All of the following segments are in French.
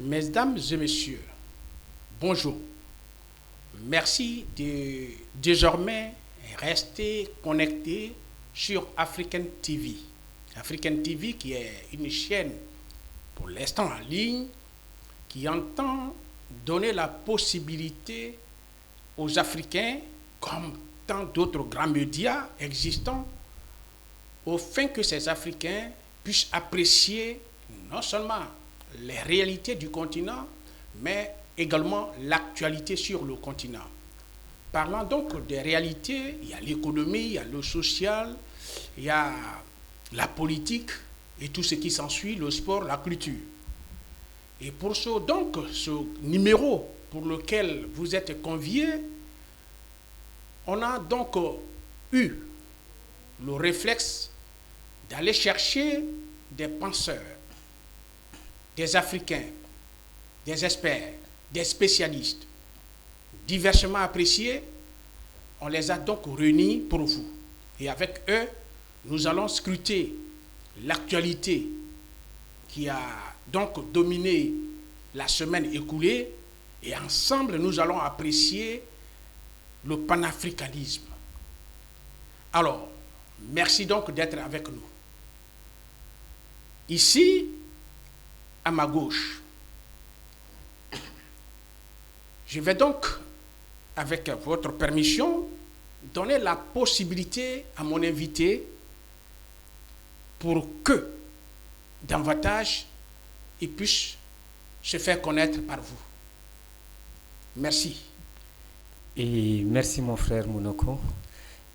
Mesdames et messieurs, bonjour. Merci de désormais rester connectés sur African TV. African TV qui est une chaîne pour l'instant en ligne qui entend donner la possibilité aux Africains, comme tant d'autres grands médias existants, afin que ces Africains puissent apprécier non seulement les réalités du continent, mais également l'actualité sur le continent. Parlant donc des réalités, il y a l'économie, il y a le social, il y a la politique et tout ce qui s'ensuit, le sport, la culture. Et pour ce numéro pour lequel vous êtes conviés, on a donc eu le réflexe d'aller chercher des penseurs, des Africains, des experts, des spécialistes, diversement appréciés. On les a donc réunis pour vous. Et avec eux, nous allons scruter l'actualité qui a donc dominé la semaine écoulée. Et ensemble, nous allons apprécier le panafricanisme. Alors, merci donc d'être avec nous. Ici, à ma gauche, je vais donc, avec votre permission, donner la possibilité à mon invité pour que, davantage, il puisse se faire connaître par vous. Merci. Et merci mon frère Monoko.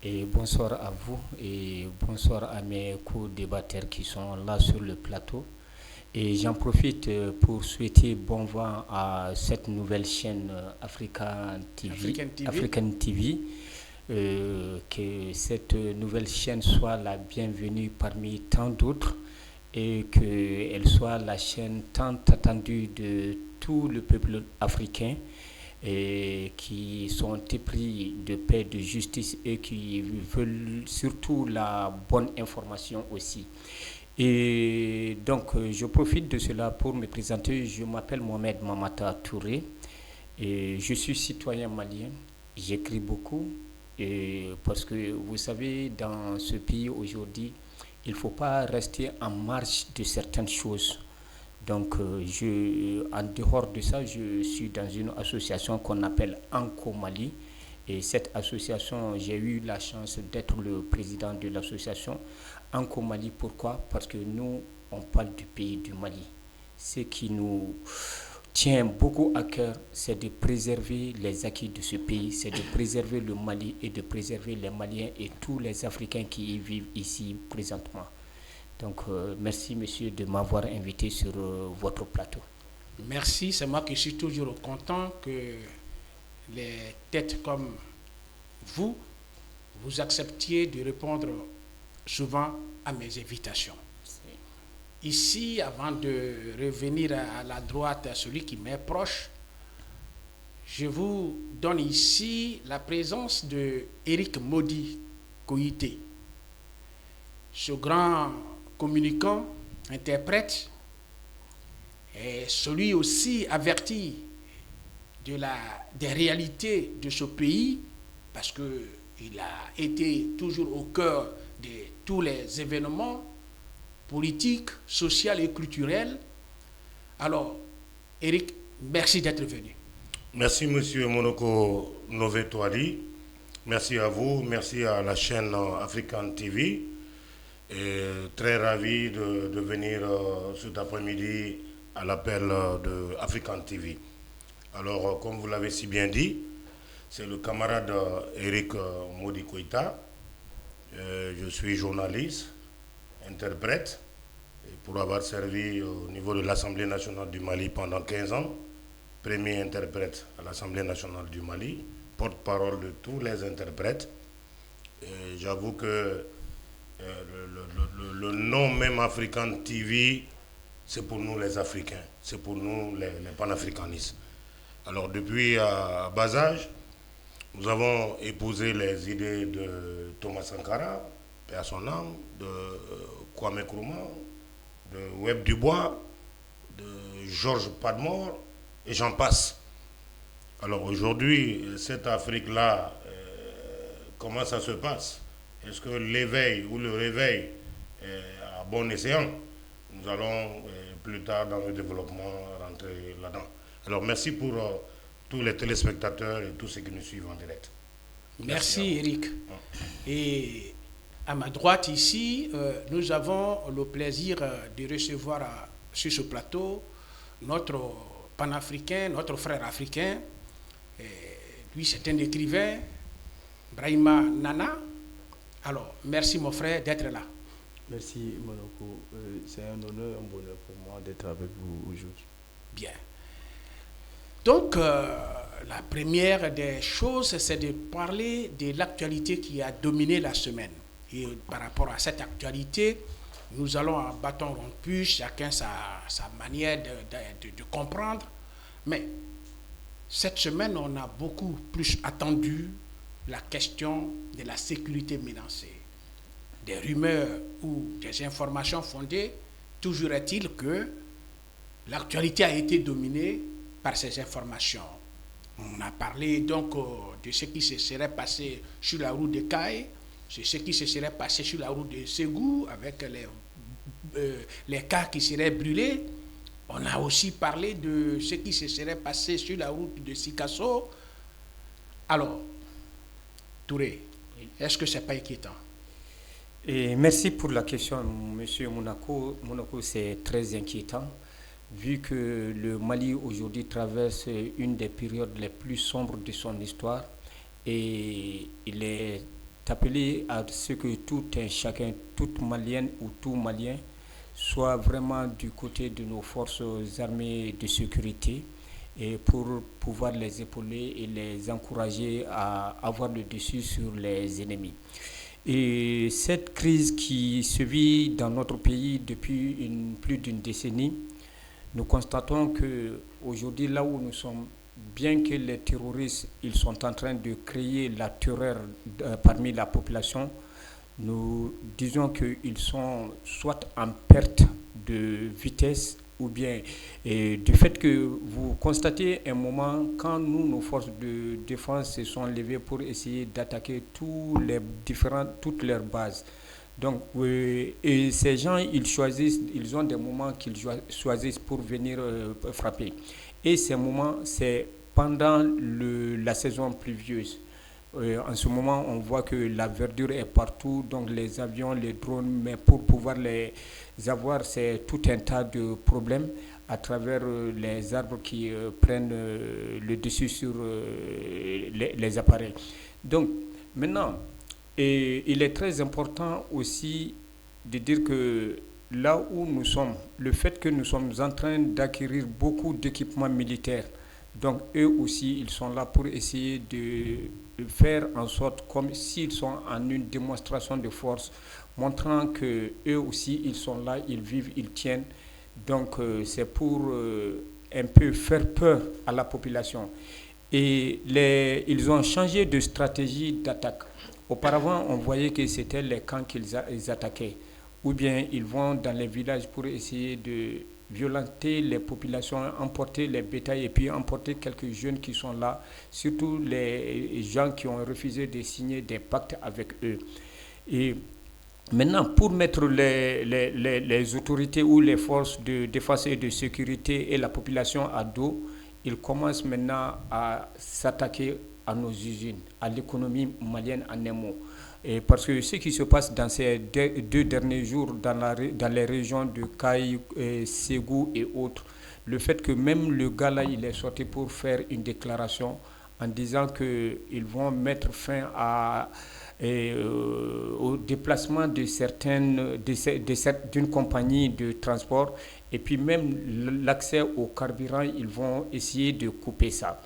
Et bonsoir à vous et bonsoir à mes co-débatteurs qui sont là sur le plateau. Et j'en profite pour souhaiter bon vent à cette nouvelle chaîne African TV. Que cette nouvelle chaîne soit la bienvenue parmi tant d'autres et qu'elle soit la chaîne tant attendue de tout le peuple africain et qui sont épris de paix, de justice et qui veulent surtout la bonne information aussi. Et donc, je profite de cela pour me présenter. Je m'appelle Mohamed Mamata Touré et je suis citoyen malien. J'écris beaucoup et parce que vous savez, dans ce pays aujourd'hui, il ne faut pas rester en marge de certaines choses. Donc, en dehors de ça, je suis dans une association qu'on appelle Anko Mali. Et cette association, j'ai eu la chance d'être le président de l'association Anko Mali. Pourquoi? Parce que nous, on parle du pays du Mali. Ce qui nous tient beaucoup à cœur, c'est de préserver les acquis de ce pays, c'est de préserver le Mali et de préserver les Maliens et tous les Africains qui y vivent ici présentement. Donc, merci, monsieur, de m'avoir invité sur votre plateau. Merci, c'est moi qui suis toujours content que les têtes comme vous, vous acceptiez de répondre souvent à mes invitations. Ici, avant de revenir à la droite, à celui qui m'est proche, je vous donne ici la présence de Éric Modi Koïté, ce grand communicant, interprète, et celui aussi averti des réalités de ce pays, parce qu'il a été toujours au cœur de tous les événements politiques, sociaux et culturels. Alors, Éric, merci d'être venu. Merci, monsieur Monoko Novetouali. Merci à vous, merci à la chaîne African TV. Et très ravi de venir cet après-midi à l'appel de African TV. Alors, comme vous l'avez si bien dit, c'est le camarade Éric Modi Koïta. Je suis journaliste, interprète, et pour avoir servi au niveau de l'Assemblée nationale du Mali pendant 15 ans, premier interprète à l'Assemblée nationale du Mali, porte-parole de tous les interprètes. J'avoue que le nom même African TV, c'est pour nous les Africains, c'est pour nous les panafricanistes. Alors depuis bas âge, nous avons épousé les idées de Thomas Sankara, paix à son âme, de Kwame Nkrumah, de Webb Dubois, de Georges Padmore, et j'en passe. Alors aujourd'hui, cette Afrique-là, comment ça se passe? Est-ce que l'éveil ou le réveil est à bon escient? Nous allons plus tard dans le développement rentrer là-dedans. Alors merci pour tous les téléspectateurs et tous ceux qui nous suivent en direct. Merci Eric. Et à ma droite ici, nous avons le plaisir de recevoir sur ce plateau notre panafricain, notre frère africain. Lui, c'est un écrivain, Brahima Nana. Alors, merci mon frère d'être là. Merci Monoko. C'est un honneur, un bonheur pour moi d'être avec vous aujourd'hui. Bien. Donc, la première des choses, c'est de parler de l'actualité qui a dominé la semaine. Et par rapport à cette actualité, nous allons en bâton rompu, chacun sa manière de comprendre. Mais cette semaine, on a beaucoup plus attendu la question de la sécurité menacée. Des rumeurs ou des informations fondées, toujours est-il que l'actualité a été dominée par ces informations. On a parlé donc de ce qui se serait passé sur la route de Caille, de ce qui se serait passé sur la route de Ségou avec les cars qui seraient brûlés. On a aussi parlé de ce qui se serait passé sur la route de Sikasso. Alors, Touré, est-ce que ce n'est pas inquiétant? Et merci pour la question, Monsieur Monaco. Monaco, c'est très inquiétant, vu que le Mali aujourd'hui traverse une des périodes les plus sombres de son histoire, et il est appelé à ce que tout un chacun, toute Malienne ou tout Malien, soit vraiment du côté de nos forces armées de sécurité, et pour pouvoir les épauler et les encourager à avoir le dessus sur les ennemis. Et cette crise qui se vit dans notre pays depuis plus d'une décennie, nous constatons qu'aujourd'hui, là où nous sommes, bien que les terroristes ils sont en train de créer la terreur parmi la population, nous disons qu'ils sont soit en perte de vitesse, ou bien du fait que vous constatez un moment quand nos forces de défense se sont levées pour essayer d'attaquer toutes leurs bases. Donc, et ces gens, ils ont des moments qu'ils choisissent pour venir frapper. Et ces moments, c'est pendant la saison pluvieuse. En ce moment, on voit que la verdure est partout, donc les avions, les drones, mais pour pouvoir les avoir, c'est tout un tas de problèmes à travers les arbres qui prennent le dessus sur les appareils. Donc, maintenant, il est très important aussi de dire que là où nous sommes, le fait que nous sommes en train d'acquérir beaucoup d'équipements militaires, donc eux aussi, ils sont là pour essayer de faire en sorte comme s'ils sont en une démonstration de force, montrant que eux aussi, ils sont là, ils vivent, ils tiennent. Donc c'est pour un peu faire peur à la population. Et ils ont changé de stratégie d'attaque. Auparavant, on voyait que c'était les camps qu'ils attaquaient. Ou bien ils vont dans les villages pour essayer de violenter les populations, emporter les bétails et puis emporter quelques jeunes qui sont là, surtout les gens qui ont refusé de signer des pactes avec eux. Et maintenant, pour mettre les autorités ou les forces de défense et de sécurité et la population à dos, ils commencent maintenant à s'attaquer à nos usines, à l'économie malienne en un mot. Et parce que ce qui se passe dans ces 2 derniers jours dans les régions de Caille, Ségou et autres, le fait que même le gars là, il est sorti pour faire une déclaration en disant qu'ils vont mettre fin au déplacement d'une compagnie de transport, et puis même l'accès au carburant, ils vont essayer de couper ça.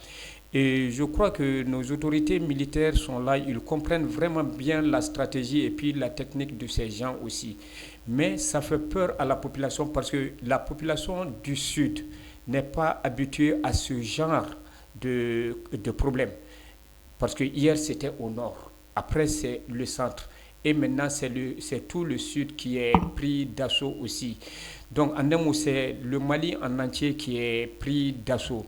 Et je crois que nos autorités militaires sont là, ils comprennent vraiment bien la stratégie et puis la technique de ces gens aussi. Mais ça fait peur à la population parce que la population du Sud n'est pas habituée à ce genre de problème. Parce que hier c'était au nord, après c'est le centre. Et maintenant, c'est tout le sud qui est pris d'assaut aussi. Donc, en un mot, c'est le Mali en entier qui est pris d'assaut.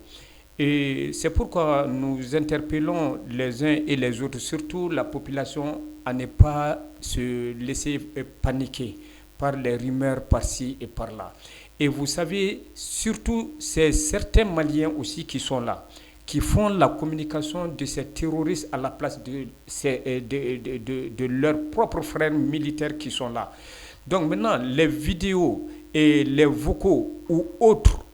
Et c'est pourquoi nous interpellons les uns et les autres, surtout la population, à ne pas se laisser paniquer par les rumeurs par-ci et par-là. Et vous savez, surtout, c'est certains Maliens aussi qui sont là, qui font la communication de ces terroristes à la place de leurs propres frères militaires qui sont là. Donc maintenant, les vidéos et les vocaux ou autres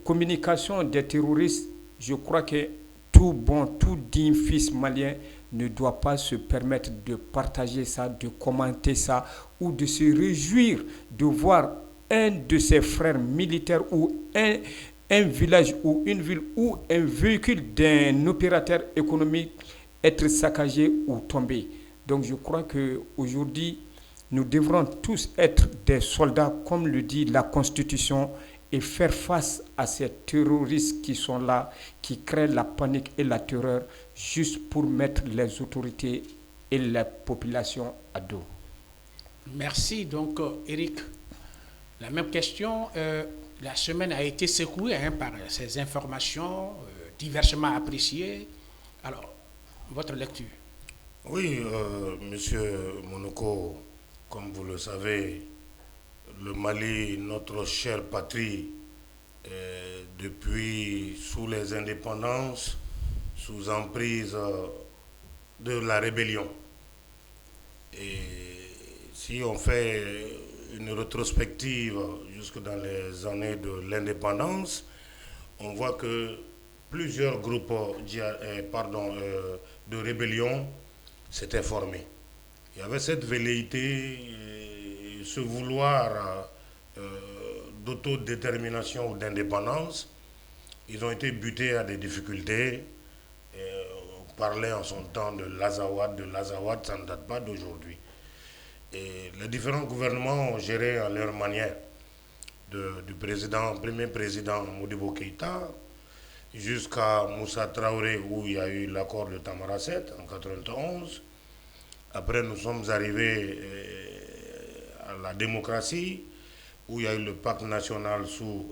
communications des terroristes, je crois que tout bon, tout digne fils malien ne doit pas se permettre de partager ça, de commenter ça ou de se réjouir de voir un de ses frères militaires ou un village ou une ville ou un véhicule d'un opérateur économique être saccagé ou tombé. Donc je crois qu'aujourd'hui, nous devrons tous être des soldats, comme le dit la Constitution, et faire face à ces terroristes qui sont là, qui créent la panique et la terreur, juste pour mettre les autorités et la population à dos. Merci. Donc, Eric, la même question. La semaine a été secouée par ces informations diversement appréciées. Alors, votre lecture. Oui, monsieur Monoko, comme vous le savez, le Mali, notre chère patrie, depuis sous les indépendances, sous emprise de la rébellion. Et si on fait une rétrospective jusque dans les années de l'indépendance, on voit que plusieurs groupes de rébellion s'étaient formés. Il y avait cette velléité, ce vouloir d'autodétermination ou d'indépendance. Ils ont été butés à des difficultés. On parlait en son temps de l'Azawad. Ça ne date pas d'aujourd'hui. Et les différents gouvernements ont géré à leur manière, du premier président Modibo Keïta jusqu'à Moussa Traoré, où il y a eu l'accord de Tamaracet en 1991. Après, nous sommes arrivés à la démocratie, où il y a eu le pacte national sous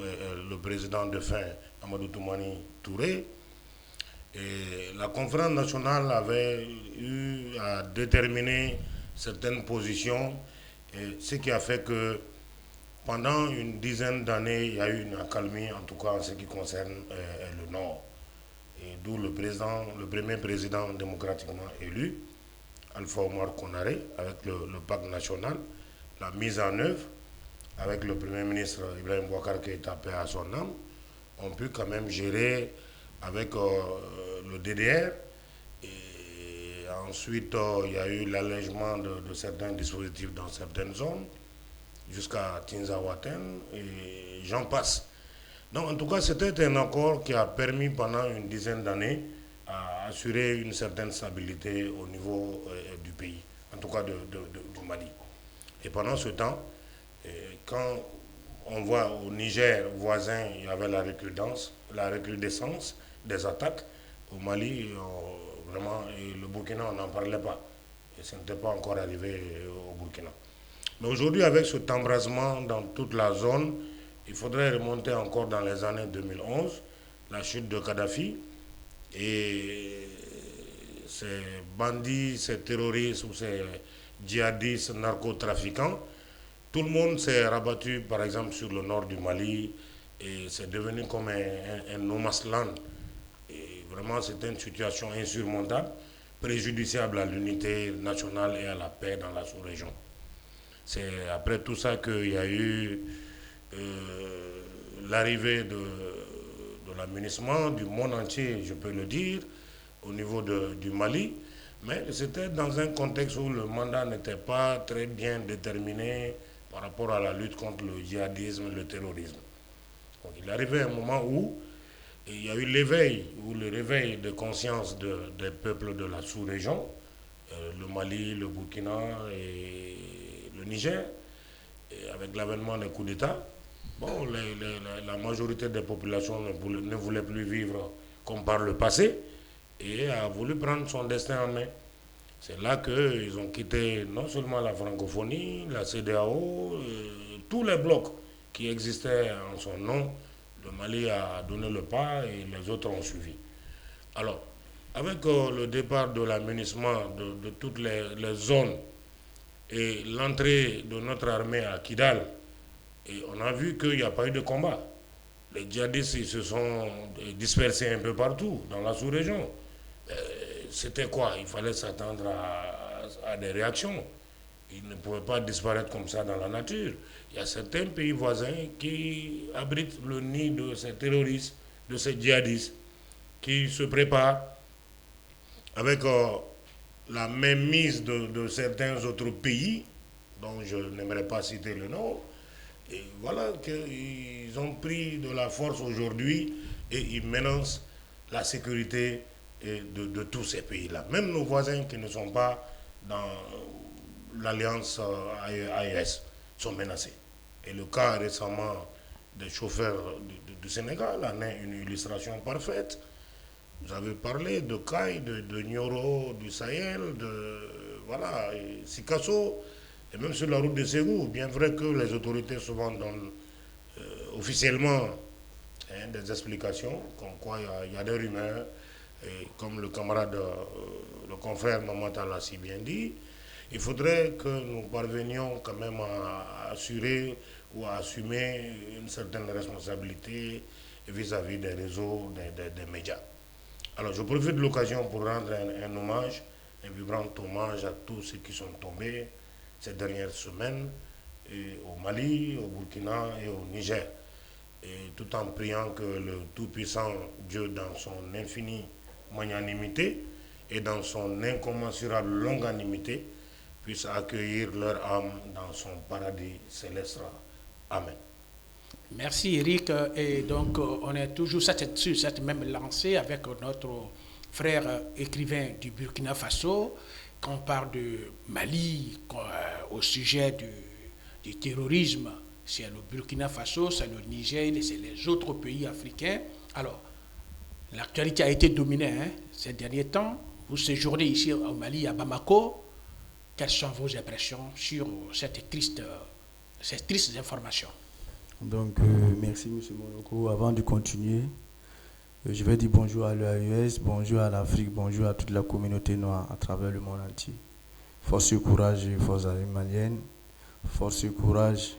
le président défunt Amadou Toumani Touré. Et la conférence nationale avait eu à déterminer certaines positions, et ce qui a fait que pendant une dizaine d'années, il y a eu une accalmie, en tout cas en ce qui concerne le Nord. Et d'où le premier président démocratiquement élu, Alpha Omar Konaré, avec le pacte national, la mise en œuvre, avec le premier ministre Ibrahim Boubacar Keïta, paix à son âme, ont pu quand même gérer avec le DDR. Et ensuite, il y a eu l'allègement de certains dispositifs dans certaines zones, jusqu'à Tinzawaten, et j'en passe. Donc, en tout cas, c'était un accord qui a permis pendant une dizaine d'années à assurer une certaine stabilité au niveau du pays, en tout cas du Mali. Et pendant ce temps, quand on voit au Niger voisin, il y avait la recrudescence des attaques, au Mali, vraiment, et le Burkina, on n'en parlait pas. Et ça n'était pas encore arrivé au Burkina. Mais aujourd'hui, avec cet embrasement dans toute la zone, il faudrait remonter encore dans les années 2011, la chute de Kadhafi, et ces bandits, ces terroristes ou ces djihadistes, narcotrafiquants, tout le monde s'est rabattu par exemple sur le nord du Mali et c'est devenu comme un no man's land. Et vraiment c'était une situation insurmontable, préjudiciable à l'unité nationale et à la paix dans la sous-région. C'est après tout ça qu'il y a eu l'arrivée de l'amunissement du monde entier, je peux le dire, au niveau du Mali, mais c'était dans un contexte où le mandat n'était pas très bien déterminé par rapport à la lutte contre le djihadisme et le terrorisme. Donc, il arrivait un moment où il y a eu le réveil de conscience des peuples de la sous-région, le Mali, le Burkina et le Niger, et avec l'avènement des coups d'État. Bon, la majorité des populations ne voulait plus vivre comme par le passé et a voulu prendre son destin en main. C'est là qu'ils ont quitté non seulement la francophonie, la CEDEAO, tous les blocs qui existaient en son nom. Le Mali a donné le pas et les autres ont suivi. Alors, avec le départ de l'aménagement de toutes les zones et l'entrée de notre armée à Kidal, et on a vu qu'il n'y a pas eu de combat. Les djihadistes ils se sont dispersés un peu partout dans la sous-région. C'était quoi? Il fallait s'attendre à des réactions. Ils ne pouvaient pas disparaître comme ça dans la nature. Il y a certains pays voisins qui abritent le nid de ces terroristes, de ces djihadistes, qui se préparent avec la mainmise de certains autres pays, dont je n'aimerais pas citer le nom. Et voilà qu'ils ont pris de la force aujourd'hui et ils menacent la sécurité de tous ces pays-là. Même nos voisins qui ne sont pas dans l'alliance AES sont menacés. Et le cas récemment des chauffeurs du Sénégal en est une illustration parfaite. Vous avez parlé de Caille, de Nioro, du Sahel, voilà, Sikasso, et même sur la route de Ségou. Bien vrai que les autorités souvent donnent officiellement des explications, comme quoi il y a des rumeurs, et comme le camarade, le confrère Mamata l'a si bien dit, il faudrait que nous parvenions quand même à assurer ou à assumer une certaine responsabilité vis-à-vis des réseaux, des médias. Alors je profite de l'occasion pour rendre un hommage, un vibrant hommage à tous ceux qui sont tombés ces dernières semaines au Mali, au Burkina et au Niger. Et tout en priant que le Tout-Puissant Dieu, dans son infinie magnanimité et dans son incommensurable longanimité, puisse accueillir leur âme dans son paradis céleste. Amen. Merci Eric. Et donc on est toujours sur cette même lancée avec notre frère écrivain du Burkina Faso. Quand on parle de Mali au sujet du terrorisme, c'est le Burkina Faso, c'est le Niger, c'est les autres pays africains. Alors, l'actualité a été dominée ces derniers temps. Vous séjournez ici au Mali, à Bamako. Quelles sont vos impressions sur ces tristes informations? Donc, merci M. Monoko. Avant de continuer, je vais dire bonjour à l'AES, bonjour à l'Afrique, bonjour à toute la communauté noire à travers le monde entier. Force et courage aux forces armées maliennes, force et courage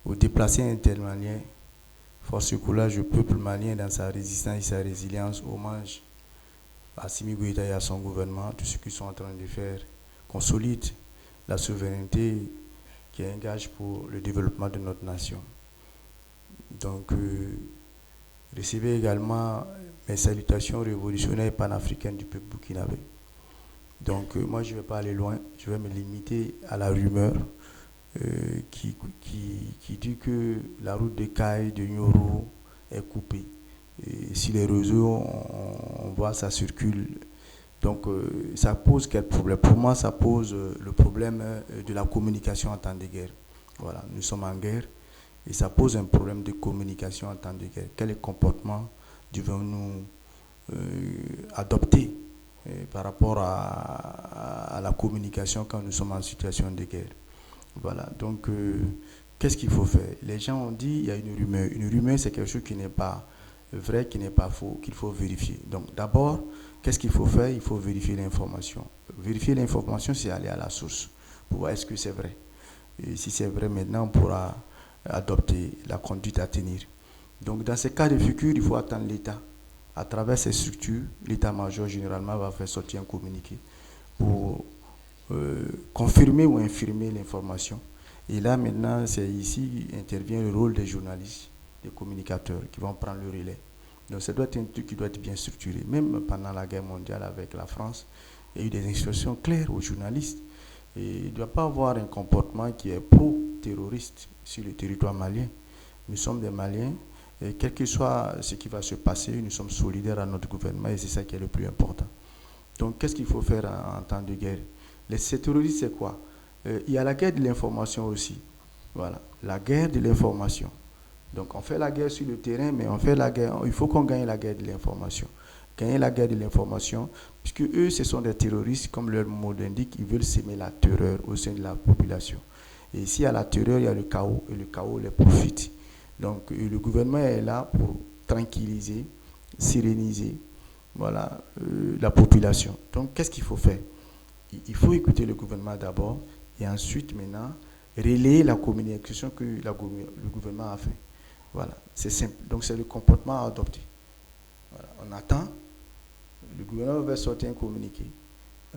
aux déplacés intermaliens, force et courage au peuple malien dans sa résistance et sa résilience. Hommage à Assimi Goïta et à son gouvernement, tous ceux qui sont en train de faire consolide la souveraineté qui est un gage pour le développement de notre nation. Donc, recevez également mes salutations révolutionnaires panafricaines du peuple burkinabé. Donc, moi, je ne vais pas aller loin, je vais me limiter à la rumeur qui dit que la route de Caille, de Nioro est coupée. Et si les réseaux, on voit ça circule. Donc, ça pose quel problème? Pour moi, ça pose le problème de la communication en temps de guerre. Voilà, nous sommes en guerre et ça pose un problème de communication en temps de guerre. Quel comportement devons-nous adopter par rapport à la communication quand nous sommes en situation de guerre? Voilà, donc, qu'est-ce qu'il faut faire? Les gens ont dit, il y a une rumeur. Une rumeur, c'est quelque chose qui n'est pas vrai, qui n'est pas faux, qu'il faut vérifier. Donc, d'abord, qu'est-ce qu'il faut faire? Il faut vérifier l'information. Vérifier l'information, c'est aller à la source pour voir est-ce que c'est vrai. Et si c'est vrai, maintenant, on pourra adopter la conduite à tenir. Donc, dans ces cas de figure, il faut attendre l'État. À travers ces structures, l'État-major, généralement, va faire sortir un communiqué pour confirmer ou infirmer l'information. Et là, maintenant, c'est ici intervient le rôle des journalistes, des communicateurs qui vont prendre le relais. Donc, ça doit être un truc qui doit être bien structuré. Même pendant la guerre mondiale avec la France, il y a eu des instructions claires aux journalistes. Et il ne doit pas avoir un comportement qui est pro-terroriste sur le territoire malien. Nous sommes des Maliens, et quel que soit ce qui va se passer, nous sommes solidaires à notre gouvernement et c'est ça qui est le plus important. Donc, qu'est-ce qu'il faut faire en temps de guerre? Ces terroristes, c'est quoi? Il y a la guerre de l'information aussi. Voilà, la guerre de l'information. Donc on fait la guerre sur le terrain, mais on fait la guerre, il faut qu'on gagne la guerre de l'information. Gagner la guerre de l'information, puisque eux, ce sont des terroristes, comme leur mot l'indique, ils veulent semer la terreur au sein de la population. Et s'il y a la terreur, il y a le chaos, et le chaos les profite. Donc le gouvernement est là pour tranquilliser, séréniser, voilà, la population. Donc qu'est-ce qu'il faut faire? Il faut écouter le gouvernement d'abord, et ensuite maintenant, relayer la communication que le gouvernement a fait. Voilà, c'est simple. Donc c'est le comportement à adopter. Voilà. On attend, le gouvernement va sortir un communiqué.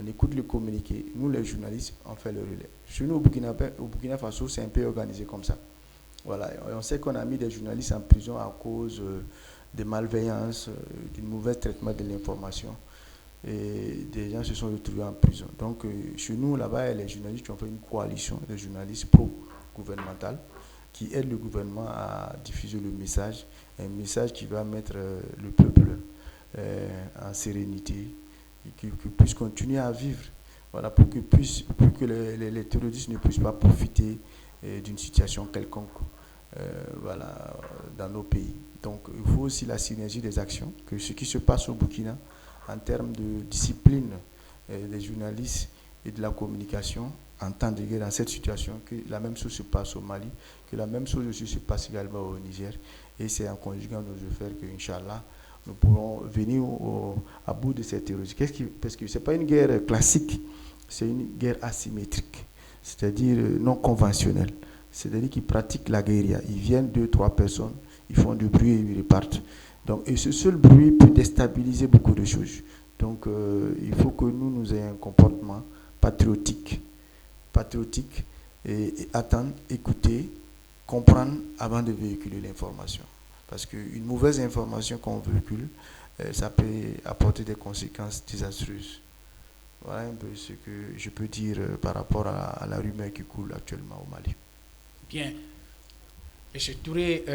On écoute le communiqué. Nous, les journalistes, on fait le relais. Chez nous, au Burkina Faso, c'est un peu organisé comme ça. Voilà. Et on sait qu'on a mis des journalistes en prison à cause de malveillance, d'un mauvais traitement de l'information. Et des gens se sont retrouvés en prison. Donc, chez nous, là-bas, il y a les journalistes qui ont fait une coalition de journalistes pro-gouvernementales qui aident le gouvernement à diffuser le message, un message qui va mettre le peuple en sérénité, et qu'il puisse continuer à vivre, voilà, pour que les terroristes ne puissent pas profiter d'une situation quelconque voilà, dans nos pays. Donc il faut aussi la synergie des actions, que ce qui se passe au Burkina en termes de discipline des journalistes et de la communication en temps de guerre dans cette situation, que la même chose se passe au Mali, que la même chose aussi se passe également au Niger. Et c'est en conjuguant nos efforts que, Inch'Allah, nous pourrons venir à bout de ces terroristes. Parce que ce n'est pas une guerre classique, c'est une guerre asymétrique, c'est-à-dire non conventionnelle. C'est-à-dire qu'ils pratiquent la guérilla. Ils viennent 2-3 personnes, ils font du bruit et ils repartent. Donc, et ce seul bruit peut déstabiliser beaucoup de choses. Donc, il faut que nous ayons un comportement patriotique et attendre, écouter, comprendre avant de véhiculer l'information. Parce qu'une mauvaise information qu'on véhicule, ça peut apporter des conséquences désastreuses. Voilà un peu ce que je peux dire par rapport à la rumeur qui coule actuellement au Mali. Bien. M. Touré,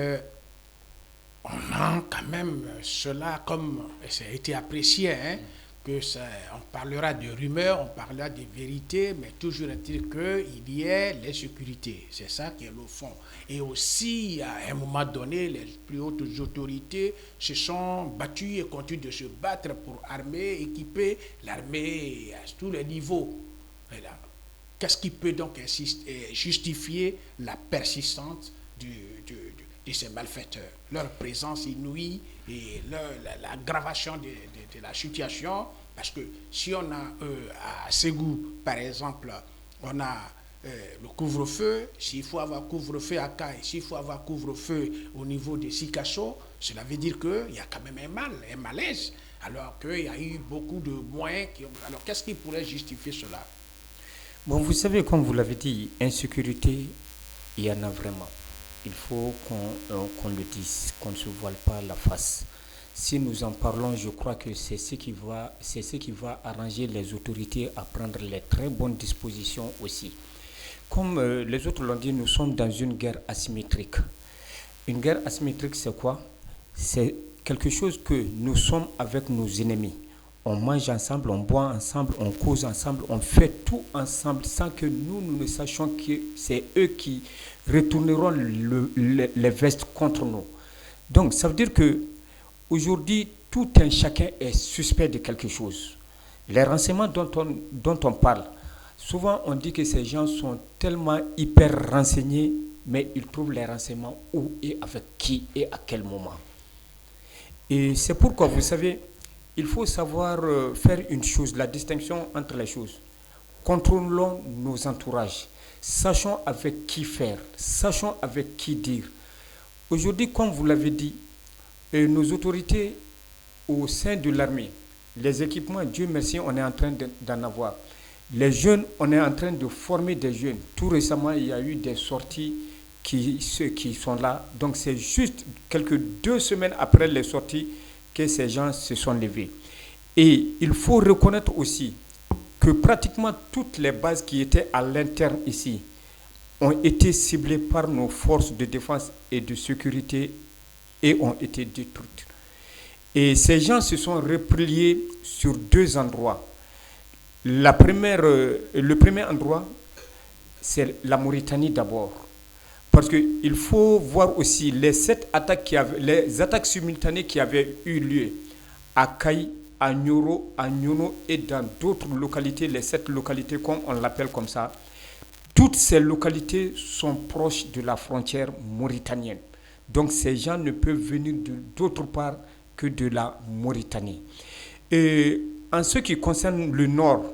on a quand même cela comme ça a été apprécié, hein, que ça, on parlera de rumeurs, on parlera de vérité, mais toujours est-il qu'il y ait l'insécurité. C'est ça qui est le fond. Et aussi, à un moment donné, les plus hautes autorités se sont battues et continuent de se battre pour armer, équiper l'armée à tous les niveaux. Qu'est-ce qui peut donc justifier la persistance de ces malfaiteurs, leur présence inouïe et l'aggravation de la situation? Parce que si on a à Ségou, par exemple, on a le couvre-feu, s'il faut avoir couvre-feu à Caille, s'il faut avoir couvre-feu au niveau de Sikasso, cela veut dire qu'il y a quand même un malaise, alors qu'il y a eu beaucoup de moyens. Alors qu'est-ce qui pourrait justifier cela? Bon, vous savez, comme vous l'avez dit, insécurité, il y en a vraiment. Il faut qu'on le dise, qu'on ne se voile pas la face. Si nous en parlons, je crois que c'est ce qui va arranger les autorités à prendre les très bonnes dispositions aussi. Comme les autres l'ont dit, nous sommes dans une guerre asymétrique. Une guerre asymétrique, c'est quoi? C'est quelque chose que nous sommes avec nos ennemis. On mange ensemble, on boit ensemble, on cause ensemble, on fait tout ensemble sans que nous ne sachions que c'est eux qui retourneront les vestes contre nous. Donc, ça veut dire que aujourd'hui, tout un chacun est suspect de quelque chose. Les renseignements dont on parle, souvent on dit que ces gens sont tellement hyper renseignés, mais ils trouvent les renseignements où et avec qui et à quel moment. Et c'est pourquoi, vous savez, il faut savoir faire une chose, la distinction entre les choses. Contrôlons nos entourages. Sachons avec qui faire. Sachons avec qui dire. Aujourd'hui, comme vous l'avez dit, nos autorités au sein de l'armée, les équipements, Dieu merci, on est en train d'en avoir. Les jeunes, on est en train de former des jeunes. Tout récemment, il y a eu des sorties qui sont là. Donc, c'est juste quelques 2 semaines après les sorties que ces gens se sont levés. Et il faut reconnaître aussi que pratiquement toutes les bases qui étaient à l'interne ici ont été ciblées par nos forces de défense et de sécurité et ont été détruites. Et ces gens se sont repliés sur 2 endroits. Le premier endroit, c'est la Mauritanie d'abord. Parce qu'il faut voir aussi les attaques simultanées qui avaient eu lieu à Kaï, à Nyoro, à Nyono et dans d'autres localités, les 7 localités comme on l'appelle comme ça. Toutes ces localités sont proches de la frontière mauritanienne. Donc ces gens ne peuvent venir d'autre part que de la Mauritanie. Et en ce qui concerne le nord,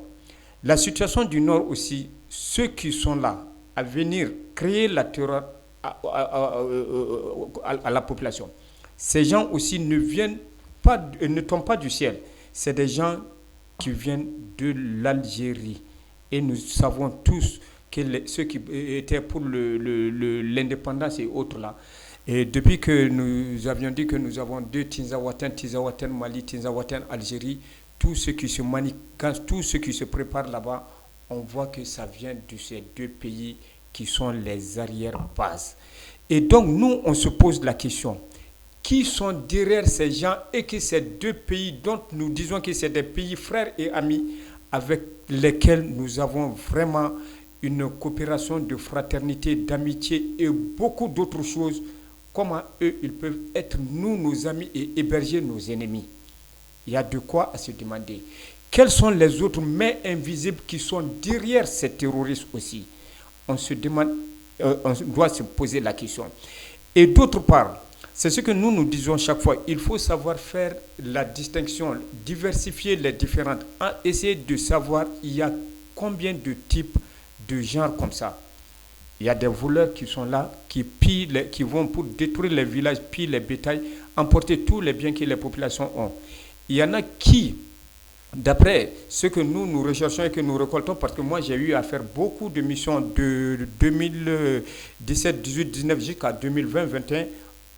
la situation du nord aussi, ceux qui sont là à venir créer la terreur à la population, ces gens aussi ne tombent pas du ciel. C'est des gens qui viennent de l'Algérie. Et nous savons tous que ceux qui étaient pour l'indépendance et autres là, et depuis que nous avions dit que nous avons 2 Tinzaouaten Mali, Tinzaouaten Algérie, tout ce qui se manifeste, tout ce qui se prépare là-bas, on voit que ça vient de ces 2 pays qui sont les arrière-bases. Et donc nous, on se pose la question, qui sont derrière ces gens et que ces 2 pays dont nous disons que c'est des pays frères et amis avec lesquels nous avons vraiment une coopération de fraternité, d'amitié et beaucoup d'autres choses, comment eux, ils peuvent être nous, nos amis et héberger nos ennemis? Il y a de quoi à se demander. Quelles sont les autres mains invisibles qui sont derrière ces terroristes aussi? On se demande, on doit se poser la question. Et d'autre part, c'est ce que nous disons chaque fois, il faut savoir faire la distinction, diversifier les différentes, essayer de savoir il y a combien de types de genres comme ça. Il y a des voleurs qui sont là, qui vont pour détruire les villages, piller les bétails, emporter tous les biens que les populations ont. Il y en a qui, d'après ce que nous recherchons et que nous récoltons, parce que moi j'ai eu à faire beaucoup de missions de 2017, 18, 19 jusqu'à 2020, 21,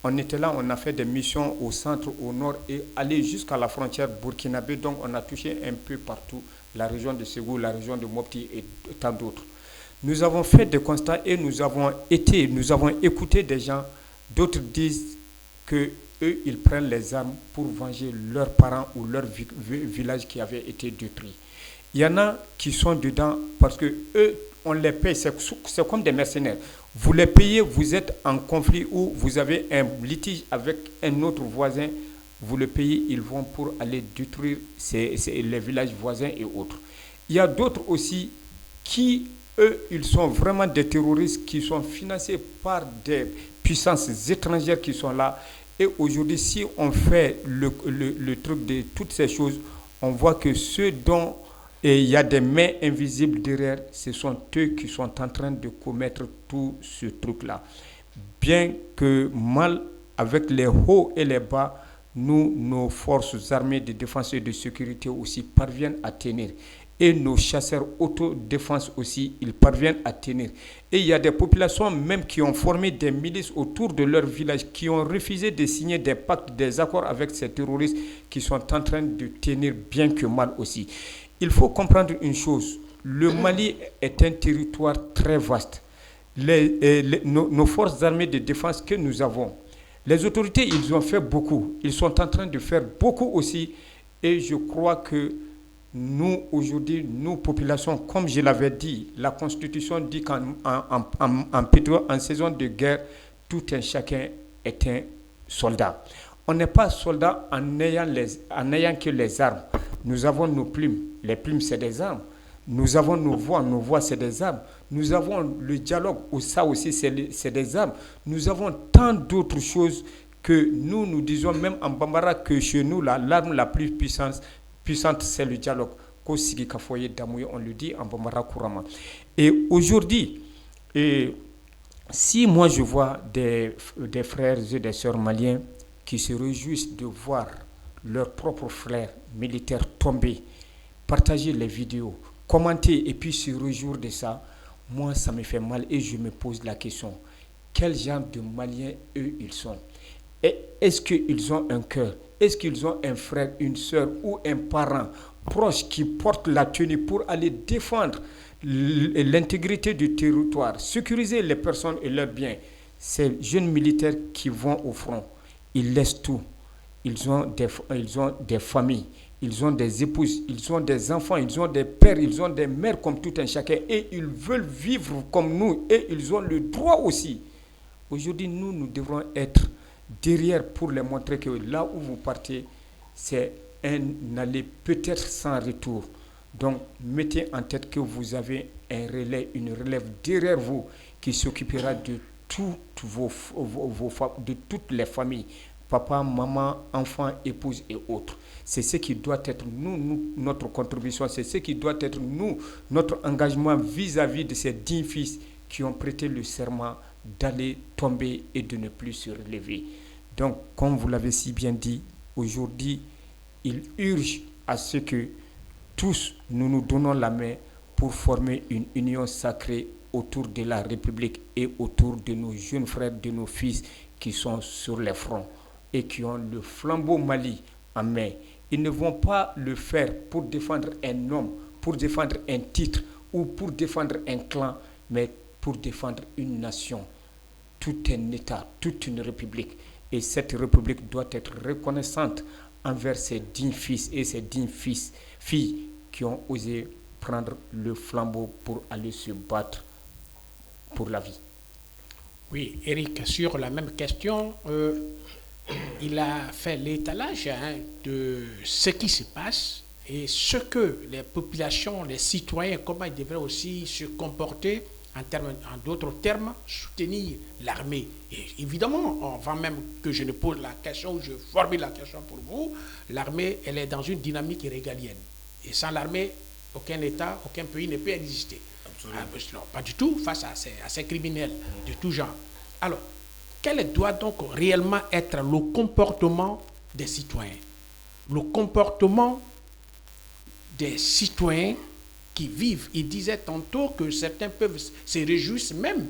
on était là, on a fait des missions au centre, au nord et aller jusqu'à la frontière burkinabé, donc on a touché un peu partout, la région de Ségou, la région de Mopti et tant d'autres. Nous avons fait des constats et nous avons écouté des gens, d'autres disent que eux, ils prennent les armes pour venger leurs parents ou leur village qui avait été détruit. Il y en a qui sont dedans parce que eux, on les paye, c'est comme des mercenaires. Vous les payez, vous êtes en conflit ou vous avez un litige avec un autre voisin, vous le payez, ils vont pour aller détruire les villages voisins et autres. Il y a d'autres aussi qui, eux, ils sont vraiment des terroristes qui sont financés par des puissances étrangères qui sont là. Et aujourd'hui, si on fait le truc de toutes ces choses, on voit que ceux dont il y a des mains invisibles derrière, ce sont eux qui sont en train de commettre tout ce truc-là. Bien que mal, avec les hauts et les bas, nos forces armées de défense et de sécurité aussi parviennent à tenir. Et nos chasseurs autodéfense aussi, ils parviennent à tenir. Et il y a des populations même qui ont formé des milices autour de leur village, qui ont refusé de signer des pactes, des accords avec ces terroristes qui sont en train de tenir bien que mal aussi. Il faut comprendre une chose, le Mali est un territoire très vaste. Nos forces armées de défense que nous avons, les autorités, ils ont fait beaucoup. Ils sont en train de faire beaucoup aussi. Et je crois que nous, aujourd'hui, nous, populations, comme je l'avais dit, la Constitution dit qu'en saison de guerre, tout un chacun est un soldat. On n'est pas soldat en ayant que les armes. Nous avons nos plumes. Les plumes, c'est des armes. Nous avons nos voix, c'est des armes. Nous avons le dialogue, ça aussi, c'est des armes. Nous avons tant d'autres choses que nous disons, même en Bambara, que chez nous, l'arme la plus puissante, c'est le dialogue. On le dit en Bambara couramment. Et aujourd'hui, si moi je vois des frères et des sœurs maliens qui se réjouissent de voir leurs propres frères militaires tomber, partager les vidéos, commenter et puis se réjouir de ça, moi ça me fait mal et je me pose la question, quel genre de Maliens eux ils sont? Et est-ce qu'ils ont un cœur? Est-ce qu'ils ont un frère, une sœur ou un parent proche qui porte la tenue pour aller défendre l'intégrité du territoire, sécuriser les personnes et leurs biens? Ces jeunes militaires qui vont au front, ils laissent tout. Ils ont des familles, ils ont des épouses, ils ont des enfants, ils ont des pères, ils ont des mères comme tout un chacun et ils veulent vivre comme nous et ils ont le droit aussi Aujourd'hui, nous devrons être derrière pour leur montrer que là où vous partez, c'est un aller peut-être sans retour. Donc, mettez en tête que vous avez un relais, une relève derrière vous qui s'occupera de de toutes les familles, papa, maman, enfants, épouses et autres. C'est ce qui doit être notre contribution, c'est ce qui doit être notre engagement vis-à-vis de ces 10 fils qui ont prêté le serment d'aller tomber et de ne plus se relever. Donc, comme vous l'avez si bien dit, aujourd'hui, il urge à ce que tous nous donnons la main pour former une union sacrée autour de la République et autour de nos jeunes frères, de nos fils qui sont sur les fronts et qui ont le flambeau Mali en main. Ils ne vont pas le faire pour défendre un homme, pour défendre un titre ou pour défendre un clan, mais pour défendre une nation, tout un État, toute une République. Et cette République doit être reconnaissante envers ses dignes fils et ses dignes filles qui ont osé prendre le flambeau pour aller se battre pour la vie. Oui, Eric, sur la même question, il a fait l'étalage de ce qui se passe et ce que les populations, les citoyens, comment ils devraient aussi se comporter en d'autres termes, soutenir l'armée. Et évidemment, avant même que je ne pose la question, je formule la question pour vous, l'armée, elle est dans une dynamique régalienne. Et sans l'armée, aucun État, aucun pays ne peut exister. Non, pas du tout face à ces criminels de tout genre. Alors, quel doit donc réellement être le comportement des citoyens? Le comportement des citoyens qui vivent. Il disait tantôt que certains peuvent se réjouir même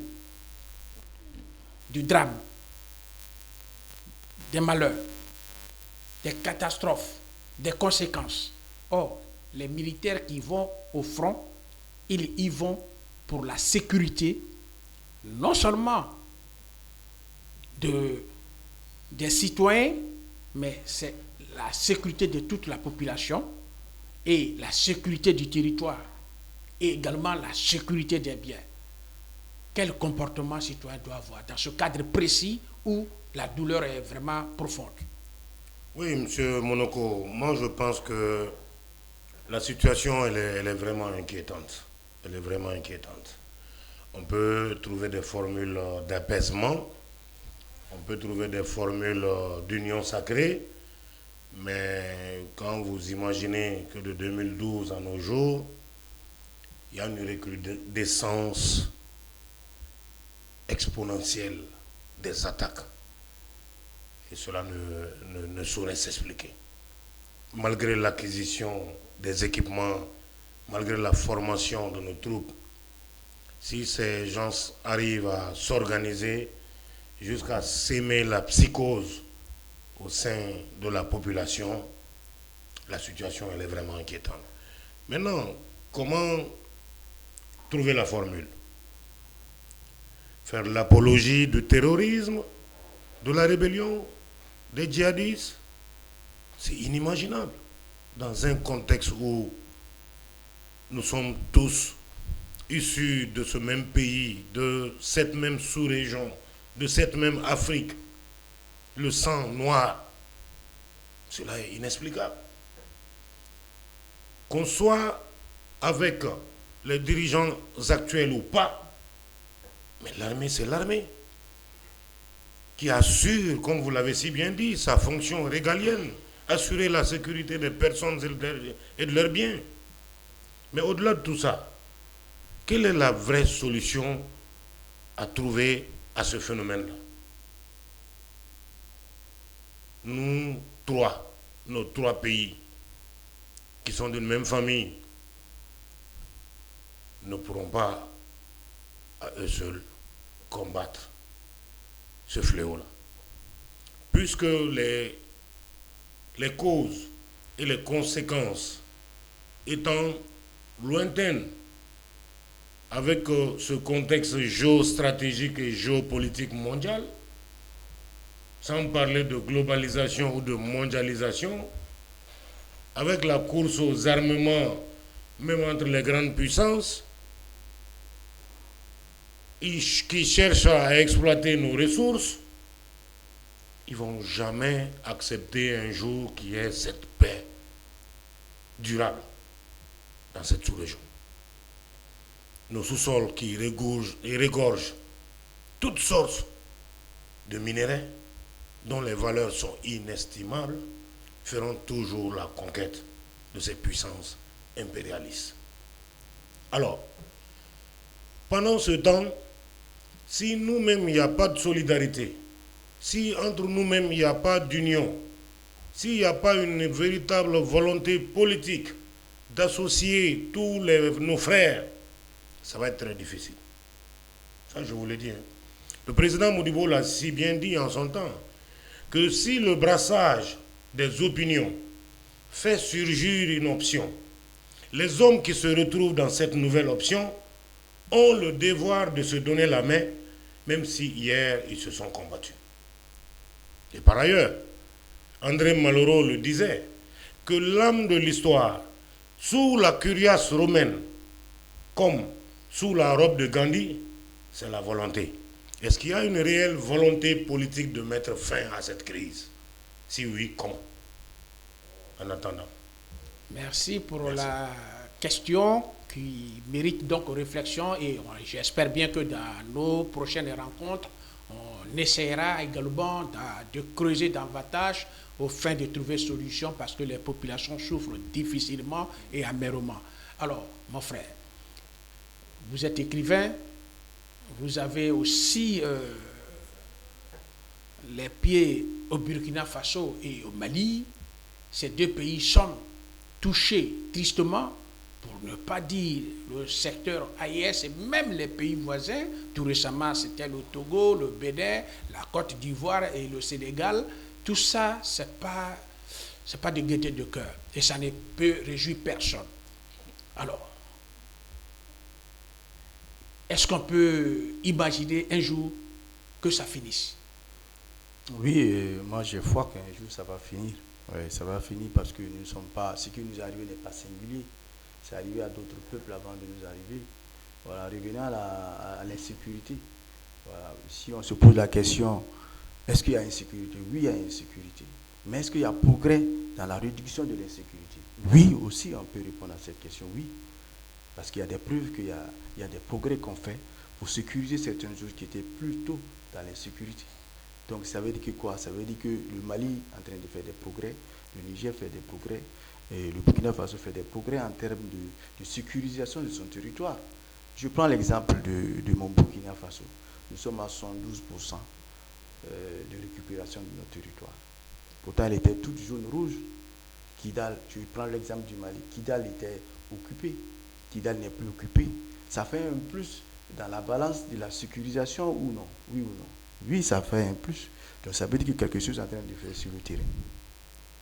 du drame, des malheurs, des catastrophes, des conséquences. Or, les militaires qui vont au front, ils y vont pour la sécurité, non seulement des citoyens, mais c'est la sécurité de toute la population et la sécurité du territoire et également la sécurité des biens. Quel comportement citoyen doit avoir dans ce cadre précis où la douleur est vraiment profonde? Oui, monsieur Monoko, moi je pense que la situation elle est vraiment inquiétante. Elle est vraiment inquiétante. On peut trouver des formules d'apaisement, on peut trouver des formules d'union sacrée, mais quand vous imaginez que de 2012 à nos jours, il y a une recrudescence exponentielle des attaques. Et cela ne saurait s'expliquer. Malgré l'acquisition des équipements, malgré la formation de nos troupes, si ces gens arrivent à s'organiser jusqu'à s'aimer la psychose au sein de la population, la situation elle est vraiment inquiétante. Maintenant, comment trouver la formule? Faire l'apologie du terrorisme, de la rébellion, des djihadistes? C'est inimaginable. Dans un contexte où nous sommes tous issus de ce même pays, de cette même sous-région, de cette même Afrique, le sang noir, cela est inexplicable. Qu'on soit avec les dirigeants actuels ou pas, mais l'armée, c'est l'armée qui assure, comme vous l'avez si bien dit, sa fonction régalienne, assurer la sécurité des personnes et de leurs biens. Mais au-delà de tout ça, quelle est la vraie solution à trouver à ce phénomène-là? Nous trois, nos trois pays, qui sont d'une même famille, ne pourront pas à eux seuls combattre ce fléau-là. Puisque les causes et les conséquences étant lointaines avec ce contexte géostratégique et géopolitique mondial, sans parler de globalisation ou de mondialisation, avec la course aux armements, même entre les grandes puissances, qui cherchent à exploiter nos ressources, ils ne vont jamais accepter un jour qu'il y ait cette paix durable dans cette sous-région. Nos sous-sols qui regorgent toutes sortes de minéraux dont les valeurs sont inestimables feront toujours la conquête de ces puissances impérialistes. Alors, pendant ce temps, si nous-mêmes il n'y a pas de solidarité, si entre nous-mêmes il n'y a pas d'union, s'il n'y a pas une véritable volonté politique d'associer tous nos frères, ça va être très difficile. Ça, je vous le dis. Le président Modibo l'a si bien dit en son temps, que si le brassage des opinions fait surgir une option, les hommes qui se retrouvent dans cette nouvelle option ont le devoir de se donner la main, même si hier ils se sont combattus. Et par ailleurs, André Malraux le disait, que l'âme de l'histoire, sous la cuirasse romaine, comme sous la robe de Gandhi, c'est la volonté. Est-ce qu'il y a une réelle volonté politique de mettre fin à cette crise? Si oui, comment? En attendant. Merci pour la question qui mérite donc réflexion et j'espère bien que dans nos prochaines rencontres, on essaiera également de creuser davantage au fin de trouver solution parce que les populations souffrent difficilement et amèrement. Alors, mon frère, vous êtes écrivain, vous avez aussi les pieds au Burkina Faso et au Mali. Ces deux pays sont touchés tristement, pour ne pas dire le secteur AIS et même les pays voisins. Tout récemment, c'était le Togo, le Bénin, la Côte d'Ivoire et le Sénégal. Tout ça, c'est pas de gaieté de cœur et ça ne peut réjouir personne. Alors, est-ce qu'on peut imaginer un jour que ça finisse? Oui, moi j'ai foi qu'un jour ça va finir. Oui, ça va finir parce que nous ne sommes pas, ce qui nous arrive n'est pas singulier. C'est arrivé à d'autres peuples avant de nous arriver. Voilà, revenons à l'insécurité. Voilà, si on se pose la question, est-ce qu'il y a insécurité? Oui, il y a insécurité. Mais est-ce qu'il y a progrès dans la réduction de l'insécurité? Oui, aussi, on peut répondre à cette question, oui. Parce qu'il y a des preuves qu'il y a des progrès qu'on fait pour sécuriser certaines choses qui étaient plutôt dans l'insécurité. Donc ça veut dire que quoi? Ça veut dire que le Mali est en train de faire des progrès, le Niger fait des progrès, et le Burkina Faso fait des progrès en termes de sécurisation de son territoire. Je prends l'exemple de mon Burkina Faso. Nous sommes à 112% de récupération de notre territoire. Pourtant, elle était toute jaune-rouge. Kidal, je prends l'exemple du Mali. Kidal était occupé. Kidal n'est plus occupé. Ça fait un plus dans la balance de la sécurisation ou non? Oui ou non? Oui, ça fait un plus. Donc ça veut dire que quelque chose est en train de faire sur le terrain.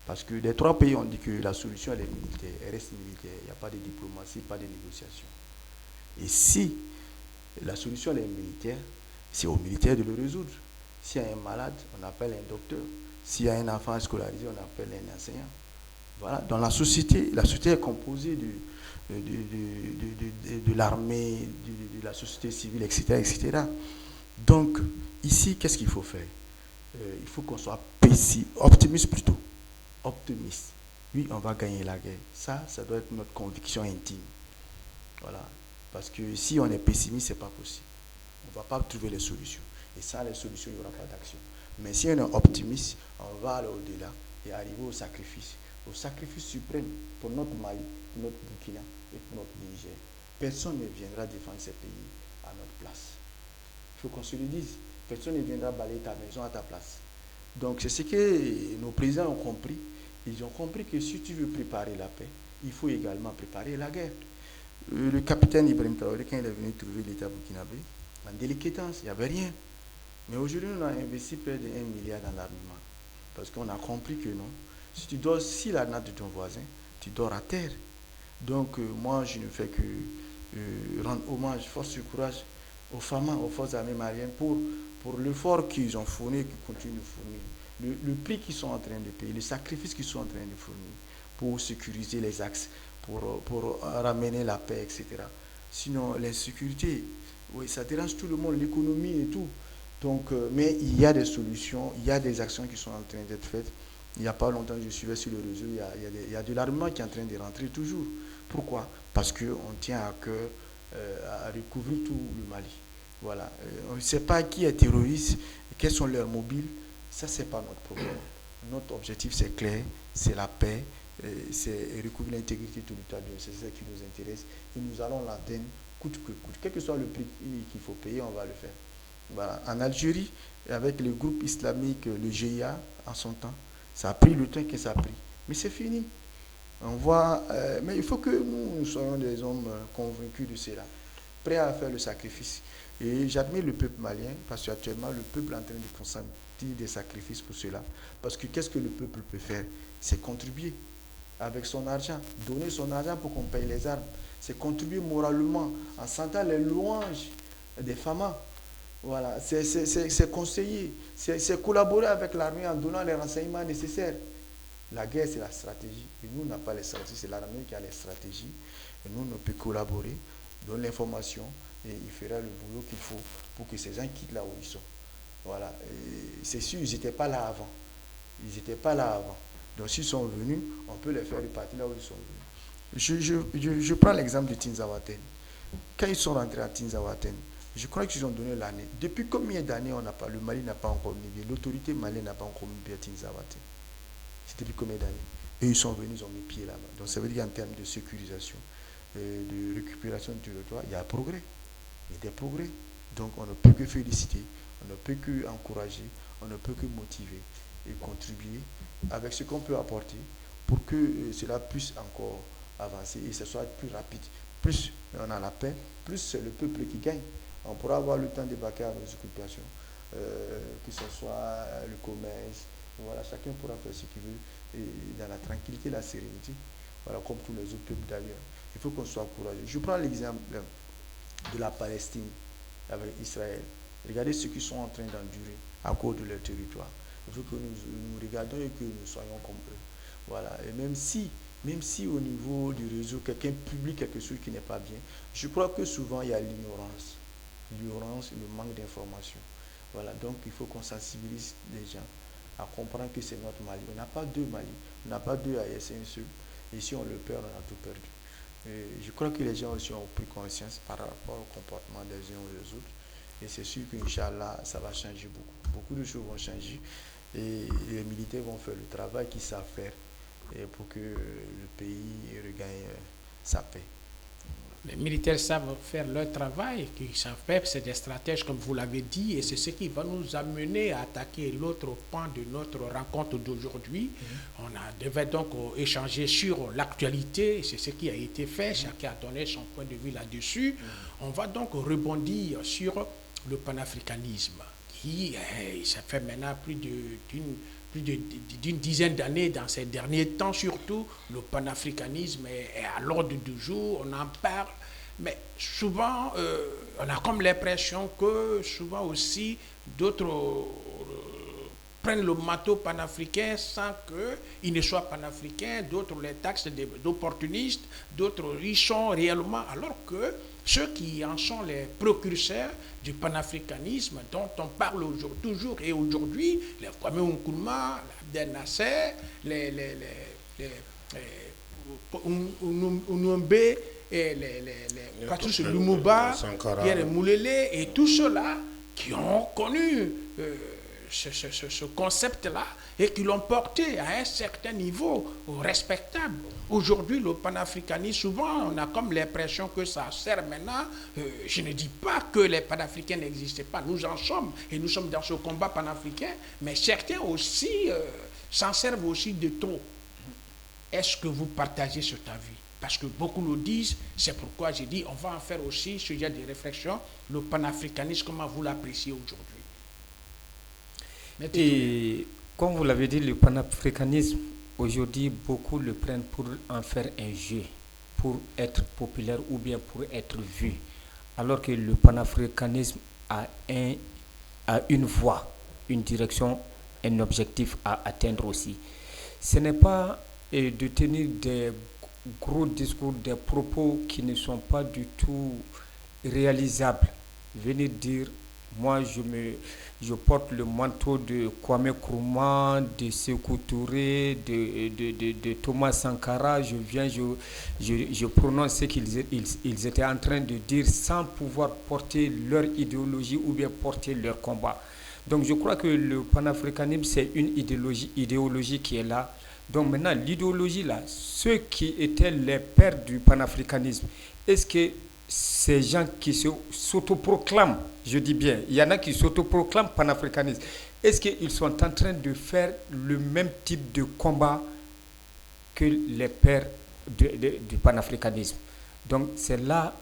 Parce que les trois pays ont dit que la solution elle est militaire, elle reste militaire. Il n'y a pas de diplomatie, pas de négociation. Et si la solution elle est militaire, c'est aux militaires de le résoudre. S'il y a un malade, on appelle un docteur. S'il y a un enfant scolarisé, on appelle un enseignant. Voilà. Dans la société est composée de l'armée, de la société civile, etc., etc. Donc, ici, qu'est-ce qu'il faut faire? Il faut qu'on soit optimiste plutôt. Optimiste. Oui, on va gagner la guerre. Ça doit être notre conviction intime. Voilà. Parce que si on est pessimiste, ce n'est pas possible. On ne va pas trouver les solutions. Et sans les solutions, il n'y aura pas d'action. Mais si on est optimiste, on va aller au-delà et arriver au sacrifice suprême pour notre Mali, pour notre Burkina et pour notre Niger. Personne ne viendra défendre ces pays à notre place. Il faut qu'on se le dise. Personne ne viendra balayer ta maison à ta place. Donc c'est ce que nos présidents ont compris. Ils ont compris que si tu veux préparer la paix, il faut également préparer la guerre. Le capitaine Ibrahim Traoré, quand il est venu trouver l'État burkinabé, en déliquescence, il n'y avait rien. Mais aujourd'hui, on a investi près de 1 milliard dans l'armement. Parce qu'on a compris que non. Si tu dors si la natte de ton voisin, tu dors à terre. Donc moi, je ne fais que rendre hommage, force et courage aux femmes, aux forces armées maliennes pour l'effort qu'ils ont fourni et qu'ils continuent de fournir. Le prix qu'ils sont en train de payer, le sacrifice qu'ils sont en train de fournir pour sécuriser les axes, pour ramener la paix, etc. Sinon, l'insécurité, Oui, ça dérange tout le monde, l'économie et tout. Donc, mais il y a des solutions, il y a des actions qui sont en train d'être faites. Il n'y a pas longtemps, je suivais sur le réseau, il y a de l'armement qui est en train de rentrer toujours. Pourquoi? Parce qu'on tient à cœur à recouvrir tout le Mali. Voilà. On ne sait pas qui est terroriste, quels sont leurs mobiles. Ça, ce n'est pas notre problème. Notre objectif, c'est clair, c'est la paix, c'est recouvrir l'intégrité territoriale. C'est ça qui nous intéresse. Et nous allons l'atteindre coûte que coûte. Quel que soit le prix qu'il faut payer, on va le faire. Voilà. En Algérie, avec le groupe islamique, le GIA, en son temps, ça a pris le temps que ça a pris. Mais c'est fini. On voit, mais il faut que nous soyons des hommes convaincus de cela, prêts à faire le sacrifice. Et j'admire le peuple malien, parce qu'actuellement, le peuple est en train de consentir des sacrifices pour cela. Parce que qu'est-ce que le peuple peut faire? C'est contribuer avec son argent, donner son argent pour qu'on paye les armes. C'est contribuer moralement, en sentant les louanges des femmes. Voilà, c'est conseiller, c'est collaborer avec l'armée en donnant les renseignements nécessaires. La guerre, c'est la stratégie. Et nous, on n'a pas les stratégies, c'est l'armée qui a les stratégies. Et nous, on peut collaborer, donner l'information, et il fera le boulot qu'il faut pour que ces gens quittent là où ils sont. Voilà. C'est sûr, ils n'étaient pas là avant. Ils n'étaient pas là avant. Donc, s'ils sont venus, on peut les faire repartir là où ils sont venus. Je prends l'exemple de Tinzawaten. Quand ils sont rentrés à Tinzawaten, je crois qu'ils ont donné l'année. Depuis combien d'années le Mali n'a pas encore migré? L'autorité malienne n'a pas encore migré à Tinzawaten. C'est depuis combien d'années? Et ils sont venus, ils ont mis pied là-bas. Donc ça veut dire qu'en termes de sécurisation, de récupération du territoire, il y a progrès. Il y a des progrès. Donc on ne peut que féliciter, on ne peut que encourager, on ne peut que motiver et contribuer avec ce qu'on peut apporter pour que cela puisse encore avancer et que ce soit plus rapide. Plus on a la paix, plus c'est le peuple qui gagne. On pourra avoir le temps de vaquer à nos occupations, que ce soit le commerce. Voilà, chacun pourra faire ce qu'il veut et dans la tranquillité et la sérénité, voilà, comme tous les autres peuples d'ailleurs. Il faut qu'on soit courageux. Je prends l'exemple de la Palestine avec Israël. Regardez ceux qui sont en train d'endurer à cause de leur territoire. Il faut que nous regardions et que nous soyons comme eux. Voilà. Et même si au niveau du réseau, quelqu'un publie quelque chose qui n'est pas bien, je crois que souvent il y a l'ignorance. L'ignorance, le manque d'information. Voilà. Donc il faut qu'on sensibilise les gens à comprendre que c'est notre Mali. On n'a pas deux Mali, on n'a pas deux AES, c'est un seul. Et si on le perd, on a tout perdu. Et je crois que les gens aussi ont pris conscience par rapport au comportement des uns ou des autres. Et c'est sûr qu'Inch'Allah, ça va changer beaucoup. Beaucoup de choses vont changer. Et les militaires vont faire le travail qu'ils savent faire et pour que le pays regagne sa paix. Les militaires savent faire leur travail, qu'ils savent faire, c'est des stratèges comme vous l'avez dit, et c'est ce qui va nous amener à attaquer l'autre pan de notre rencontre d'aujourd'hui. On devait donc échanger sur l'actualité, c'est ce qui a été fait, chacun a donné son point de vue là-dessus. On va donc rebondir sur le panafricanisme, qui, ça fait maintenant plus d'une dizaine d'années, dans ces derniers temps surtout, le panafricanisme est à l'ordre du jour, on en parle, mais souvent, on a comme l'impression que souvent aussi, d'autres prennent le manteau panafricain sans qu'ils ne soient panafricains, d'autres les taxent d'opportunistes, d'autres y sont réellement, alors que ceux qui en sont les précurseurs du panafricanisme dont on parle toujours et aujourd'hui, les Kwame Nkrumah, Abdel Nasser, les Unombe, et les Patrice Lumumba, Pierre Moulele et tous ceux-là qui ont connu ce concept-là et qui l'ont porté à un certain niveau respectable. Aujourd'hui, le panafricanisme, souvent, on a comme l'impression que ça sert maintenant. Je ne dis pas que les panafricains n'existaient pas. Nous en sommes et nous sommes dans ce combat panafricain, mais certains aussi s'en servent aussi de trop. Est-ce que vous partagez cet avis? Parce que beaucoup le disent, c'est pourquoi j'ai dit on va en faire aussi sujet de réflexion, le panafricanisme, comment vous l'appréciez aujourd'hui? Et comme vous l'avez dit, le panafricanisme, aujourd'hui, beaucoup le prennent pour en faire un jeu, pour être populaire ou bien pour être vu. Alors que le panafricanisme a une voie, une direction, un objectif à atteindre aussi. Ce n'est pas de tenir des gros discours, des propos qui ne sont pas du tout réalisables venir dire, moi je porte le manteau de Kwame Nkrumah, de Sékou Touré, de Thomas Sankara, je prononce ce qu'ils étaient en train de dire sans pouvoir porter leur idéologie ou bien porter leur combat. Donc je crois que le panafricanisme, c'est une idéologie qui est là. Donc maintenant, l'idéologie là, ceux qui étaient les pères du panafricanisme, est-ce que ces gens qui s'autoproclament, je dis bien, il y en a qui s'autoproclament panafricanistes, est-ce qu'ils sont en train de faire le même type de combat que les pères du panafricanisme? Donc c'est là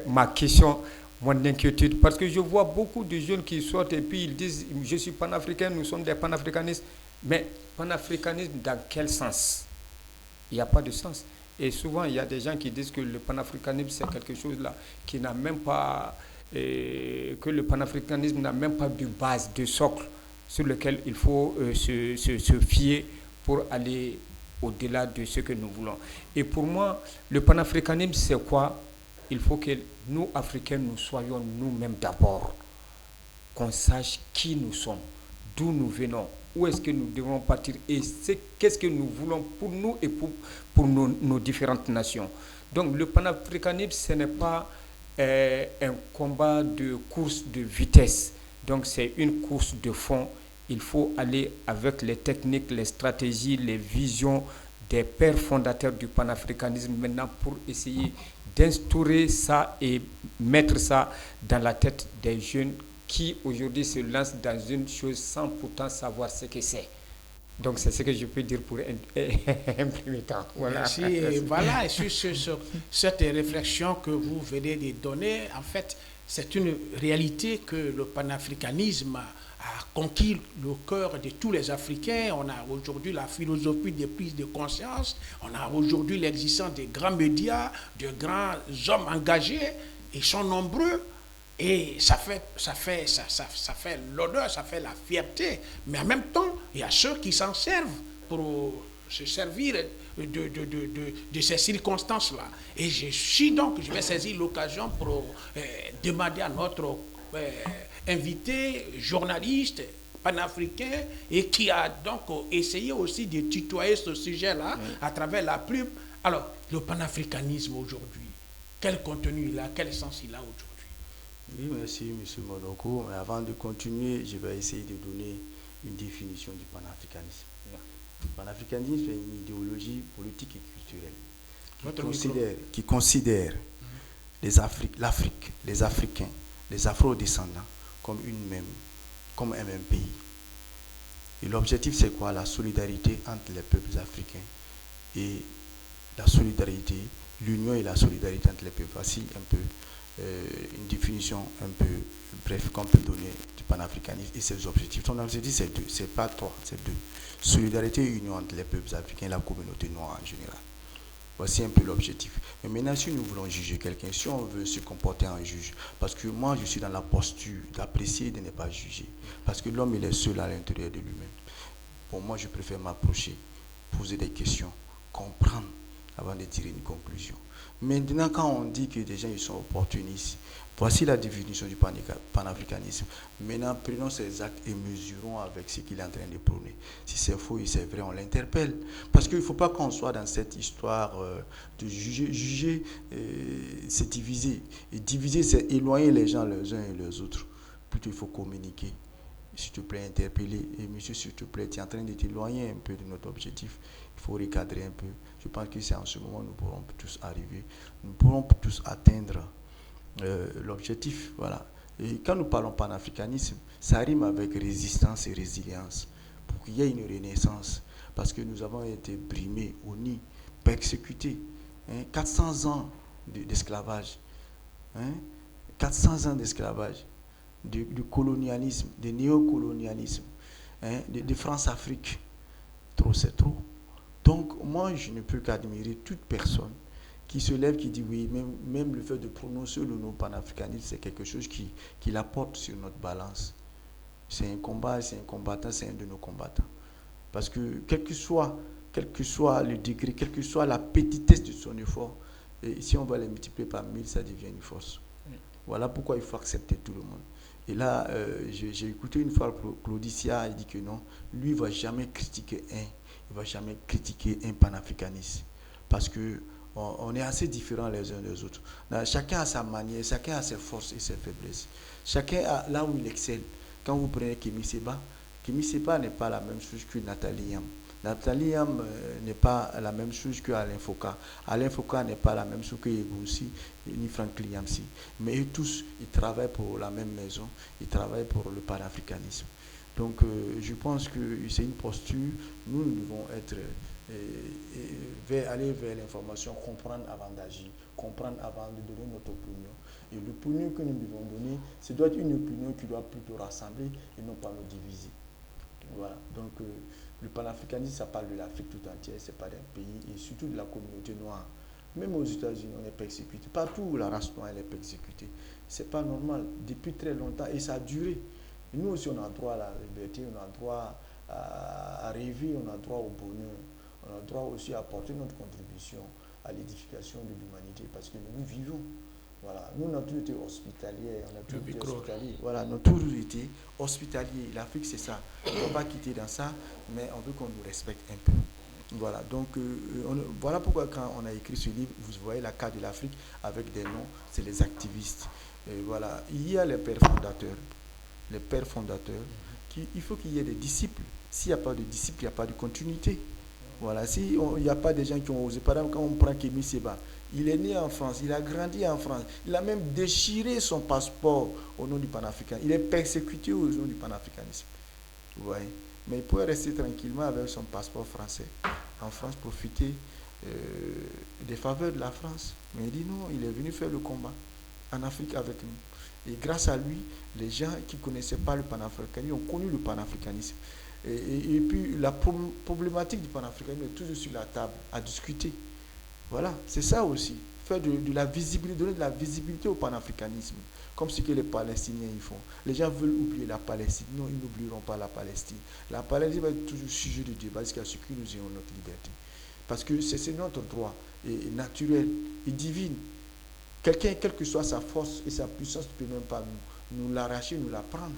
ma question, mon inquiétude, parce que je vois beaucoup de jeunes qui sortent et puis ils disent je suis panafricain, nous sommes des panafricanistes, mais panafricanisme dans quel sens? Il n'y a pas de sens. Et souvent, il y a des gens qui disent que le panafricanisme, c'est quelque chose là qui n'a même pas, que le panafricanisme n'a même pas de base, de socle sur lequel il faut se fier pour aller au-delà de ce que nous voulons. Et pour moi, le panafricanisme, c'est quoi? Il faut que nous, Africains, nous soyons nous-mêmes d'abord, qu'on sache qui nous sommes, d'où nous venons, où est-ce que nous devons partir et qu'est-ce que nous voulons pour nous et pour nos différentes nations. Donc le panafricanisme, ce n'est pas un combat de course de vitesse. Donc c'est une course de fond. Il faut aller avec les techniques, les stratégies, les visions des pères fondateurs du panafricanisme maintenant pour essayer d'instaurer ça et mettre ça dans la tête des jeunes qui aujourd'hui se lancent dans une chose sans pourtant savoir ce que c'est. Donc c'est ce que je peux dire pour un premier temps. Voilà. Merci. Et voilà, et sur cette réflexion que vous venez de donner, en fait, c'est une réalité que le panafricanisme a conquis le cœur de tous les Africains. On a aujourd'hui la philosophie des prises de conscience, on a aujourd'hui l'existence des grands médias, de grands hommes engagés, ils sont nombreux. Et ça fait l'honneur, ça fait la fierté. Mais en même temps, il y a ceux qui s'en servent pour se servir de ces circonstances-là. Et je vais saisir l'occasion pour demander à notre invité, journaliste panafricain, et qui a donc essayé aussi de tutoyer ce sujet-là à travers la plume. Alors, le panafricanisme aujourd'hui, quel contenu il a, quel sens il a aujourd'hui? Oui, merci M. Monoko. Mais avant de continuer, je vais essayer de donner une définition du panafricanisme. Le panafricanisme est une idéologie politique et culturelle qui considère l'Afrique, les Africains, les Afro-descendants comme un même pays. Et l'objectif, c'est quoi? La solidarité entre les peuples africains et la solidarité, l'union et la solidarité entre les peuples. Voici un peu une définition un peu bref qu'on peut donner du panafricanisme et ses objectifs. Son objectif, c'est deux, c'est pas trois, c'est deux. Solidarité et union entre les peuples africains et la communauté noire en général. Voici un peu l'objectif. Mais maintenant, si nous voulons juger quelqu'un, si on veut se comporter en juge, parce que moi, je suis dans la posture d'apprécier et de ne pas juger, parce que l'homme, il est seul à l'intérieur de lui-même. Pour moi, je préfère m'approcher, poser des questions, comprendre avant de tirer une conclusion. Maintenant, quand on dit que des gens ils sont opportunistes, voici la définition du panafricanisme. Maintenant, prenons ces actes et mesurons avec ce qu'il est en train de prôner. Si c'est faux et c'est vrai, on l'interpelle. Parce qu'il ne faut pas qu'on soit dans cette histoire de juger. Juger, c'est diviser. Et diviser, c'est éloigner les gens les uns et les autres. Plutôt, il faut communiquer. S'il te plaît, interpeller. Et monsieur, s'il te plaît, tu es en train de t'éloigner un peu de notre objectif. Il faut recadrer un peu. Je pense que c'est en ce moment que nous pourrons tous arriver. Nous pourrons tous atteindre l'objectif. Voilà. Et quand nous parlons panafricanisme, ça rime avec résistance et résilience. Pour qu'il y ait une renaissance. Parce que nous avons été brimés, honnis, persécutés. 400 ans d'esclavage. 400 ans d'esclavage. De colonialisme, de néocolonialisme, de France-Afrique. Trop, c'est trop. Donc, moi, je ne peux qu'admirer toute personne qui se lève, qui dit oui, même le fait de prononcer le nom panafricanisme, c'est quelque chose qui l'apporte sur notre balance. C'est un combat, c'est un combattant, c'est un de nos combattants. Parce que quel que soit le degré, quelle que soit la petitesse de son effort, et si on va les multiplier par 1000, ça devient une force. Voilà pourquoi il faut accepter tout le monde. Et là, j'ai écouté une fois Claudicia, il dit que non, lui, il ne va jamais critiquer un panafricaniste. Parce que on est assez différents les uns des autres. Chacun a sa manière, chacun a ses forces et ses faiblesses. Chacun a là où il excelle. Quand vous prenez Kémy Séba n'est pas la même chose que Nathalie Yam. Nathalie Yam n'est pas la même chose que Alain Foka. Alain Foka n'est pas la même chose que Egoussi ni Franklin Yamsi. Mais eux tous, ils travaillent pour la même maison, ils travaillent pour le panafricanisme. Donc je pense que c'est une posture, nous devons être, aller vers l'information, comprendre avant d'agir, comprendre avant de donner notre opinion. Et l'opinion que nous devons donner, ce doit être une opinion qui doit plutôt rassembler et non pas nous diviser. Voilà, donc le panafricanisme, ça parle de l'Afrique tout entière, c'est pas d'un pays, et surtout de la communauté noire. Même aux États-Unis, on est persécuté. Partout où la race noire elle est persécutée. C'est pas normal, depuis très longtemps, et ça a duré. Et nous aussi, on a droit à la liberté, on a droit à rêver, on a droit au bonheur, on a droit aussi à apporter notre contribution à l'édification de l'humanité, parce que nous vivons. Voilà. Nous, on a toujours été hospitaliers, Voilà, nous avons toujours été hospitaliers. L'Afrique, c'est ça. On ne va pas quitter dans ça, mais on veut qu'on nous respecte un peu. Voilà, donc voilà pourquoi quand on a écrit ce livre, vous voyez la carte de l'Afrique avec des noms, c'est les activistes. Et voilà, il y a les pères fondateurs. Les pères fondateurs, il faut qu'il y ait des disciples. S'il n'y a pas de disciples, il n'y a pas de continuité. Voilà, s'il n'y a pas des gens qui ont osé, par exemple, quand on prend Kémy Séba, il est né en France, il a grandi en France, il a même déchiré son passeport au nom du panafricanisme. Il est persécuté au nom du panafricanisme. Vous voyez. Mais il pouvait rester tranquillement avec son passeport français. En France, profiter des faveurs de la France. Mais il dit non, il est venu faire le combat en Afrique avec nous. Et grâce à lui, les gens qui ne connaissaient pas le panafricanisme ont connu le panafricanisme. Et puis la problématique du panafricanisme est toujours sur la table, à discuter. Voilà, c'est ça aussi. Faire de la visibilité, donner de la visibilité au panafricanisme, comme ce que les Palestiniens y font. Les gens veulent oublier la Palestine. Non, ils n'oublieront pas la Palestine. La Palestine va être toujours sujet de débat jusqu'à ce que nous ayons notre liberté. Parce que c'est notre droit, et naturel, et divin. Quelqu'un, quelle que soit sa force et sa puissance, ne peut même pas nous l'arracher, nous la prendre.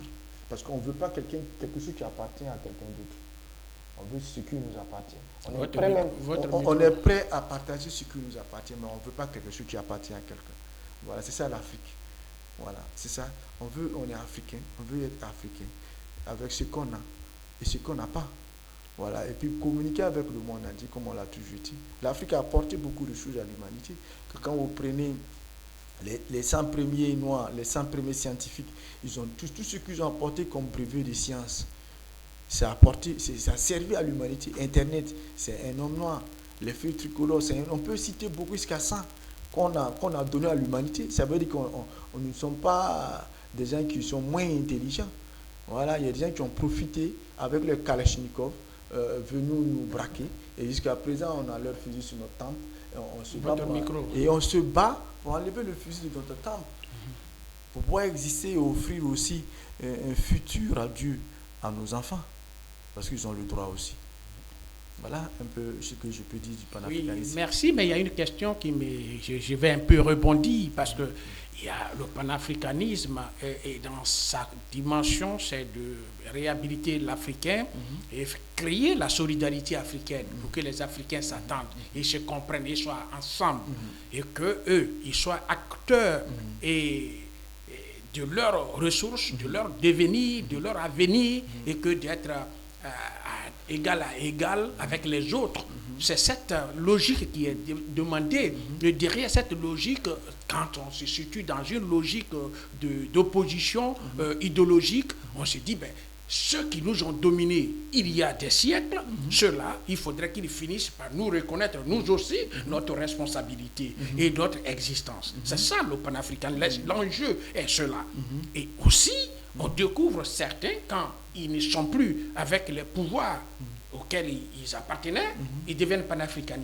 Parce qu'on ne veut pas quelque chose qui appartient à quelqu'un d'autre. On veut ce qui nous appartient. On est prêt à partager ce qui nous appartient, mais on ne veut pas quelque chose qui appartient à quelqu'un. Voilà, c'est ça l'Afrique. Voilà, c'est ça. On est africain, on veut être africain avec ce qu'on a et ce qu'on n'a pas. Voilà, et puis communiquer avec le monde entier, comme on l'a toujours dit. L'Afrique a apporté beaucoup de choses à l'humanité. Quand vous prenez les 100 premiers noirs, les 100 premiers scientifiques, ils ont tout ce qu'ils ont apporté comme brevet de science. Ça a servi à l'humanité. Internet, c'est un homme noir. Les feux tricolores, on peut citer beaucoup jusqu'à 100 qu'on a donné à l'humanité. Ça veut dire qu'on ne sommes pas des gens qui sont moins intelligents. Voilà, il y a des gens qui ont profité avec le Kalachnikov, venus nous braquer. Et jusqu'à présent, on a leur fusil sur notre temple. Et on se bat pour enlever le fusil de notre temple. Pour pouvoir exister et offrir aussi un futur adieu à nos enfants. Parce qu'ils ont le droit aussi. Voilà un peu ce que je peux dire du panafricanisme. Oui, merci, mais il y a une question je vais un peu rebondir parce que il y a le panafricanisme et dans sa dimension, c'est de réhabiliter l'Africain et créer la solidarité africaine pour que les Africains s'attendent et se comprennent et soient ensemble et qu'eux, ils soient acteurs et de leurs ressources, de leur devenir, de leur avenir et que d'être égal à égal avec les autres. C'est cette logique qui est demandée. Et derrière cette logique, quand on se situe dans une logique d'opposition idéologique, on se dit, ceux qui nous ont dominés il y a des siècles, ceux-là, il faudrait qu'ils finissent par nous reconnaître, nous aussi, notre responsabilité et notre existence. C'est ça le panafricanisme. L'enjeu est cela. Et aussi, on découvre certains, quand ils ne sont plus avec les pouvoirs auxquels ils appartenaient, ils deviennent panafricains.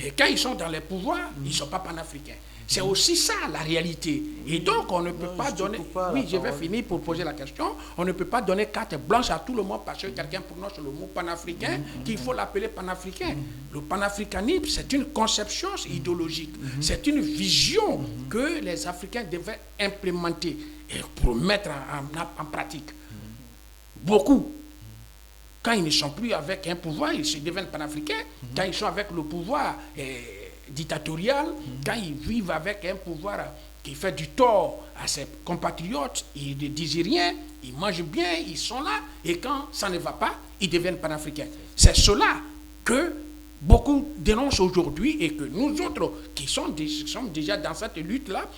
Et quand ils sont dans les pouvoirs, ils ne sont pas panafricains. C'est aussi ça la réalité. Et donc on ne peut pas donner... Oui, je vais finir pour poser la question. On ne peut pas donner carte blanche à tout le monde parce que quelqu'un prononce le mot panafricain qu'il faut l'appeler panafricain. Le panafricanisme, c'est une conception idéologique. C'est une vision que les Africains devaient implémenter et pour mettre en pratique. Beaucoup. Quand ils ne sont plus avec un pouvoir, ils se deviennent panafricains. Quand ils sont avec le pouvoir dictatorial, quand ils vivent avec un pouvoir qui fait du tort à ses compatriotes, ils ne disent rien, ils mangent bien, ils sont là, et quand ça ne va pas, ils deviennent panafricains. C'est cela que beaucoup dénoncent aujourd'hui et que nous autres qui sommes déjà dans cette lutte-là,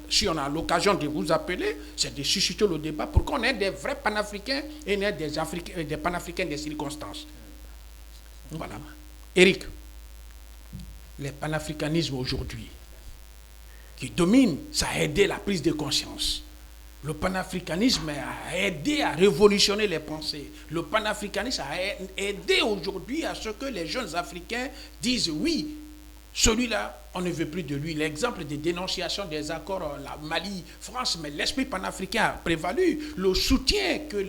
si on a l'occasion de vous appeler, c'est de susciter le débat pour qu'on ait des vrais panafricains et non des panafricains des circonstances. Voilà. Eric, le panafricanisme aujourd'hui qui domine, ça a aidé la prise de conscience. Le panafricanisme a aidé à révolutionner les pensées. Le panafricanisme a aidé aujourd'hui à ce que les jeunes Africains disent oui, celui-là, on ne veut plus de lui. L'exemple des dénonciations des accords Mali-France, mais l'esprit panafricain a prévalu. Le soutien que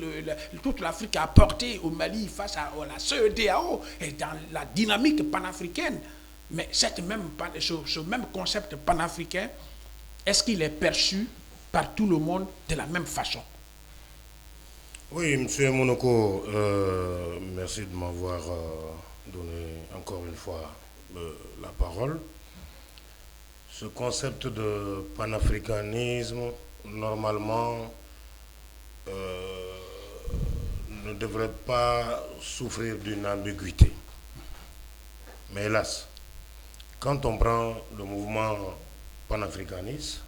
toute l'Afrique a apporté au Mali face à la CEDEAO est dans la dynamique panafricaine. Mais ce même concept panafricain, est-ce qu'il est perçu par tout le monde de la même façon? Oui, M. Monoko, merci de m'avoir donné encore une fois la parole. Ce concept de panafricanisme, normalement, ne devrait pas souffrir d'une ambiguïté. Mais hélas, quand on prend le mouvement panafricaniste,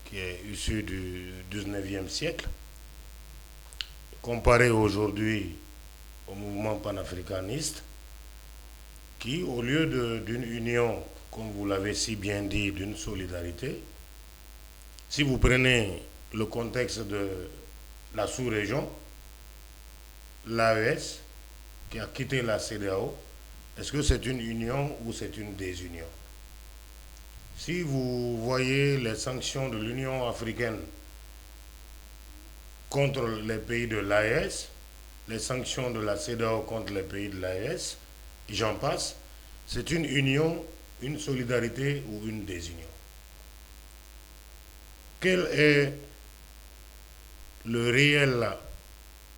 qui est issu du 19e siècle, comparé aujourd'hui au mouvement panafricaniste, qui, au lieu d'une union, comme vous l'avez si bien dit, d'une solidarité, si vous prenez le contexte de la sous-région, l'AES, qui a quitté la CEDEAO, est-ce que c'est une union ou c'est une désunion? Si vous voyez les sanctions de l'Union africaine contre les pays de l'AES, les sanctions de la CEDEAO contre les pays de l'AES, et j'en passe, c'est une union, une solidarité ou une désunion. Quel est le réel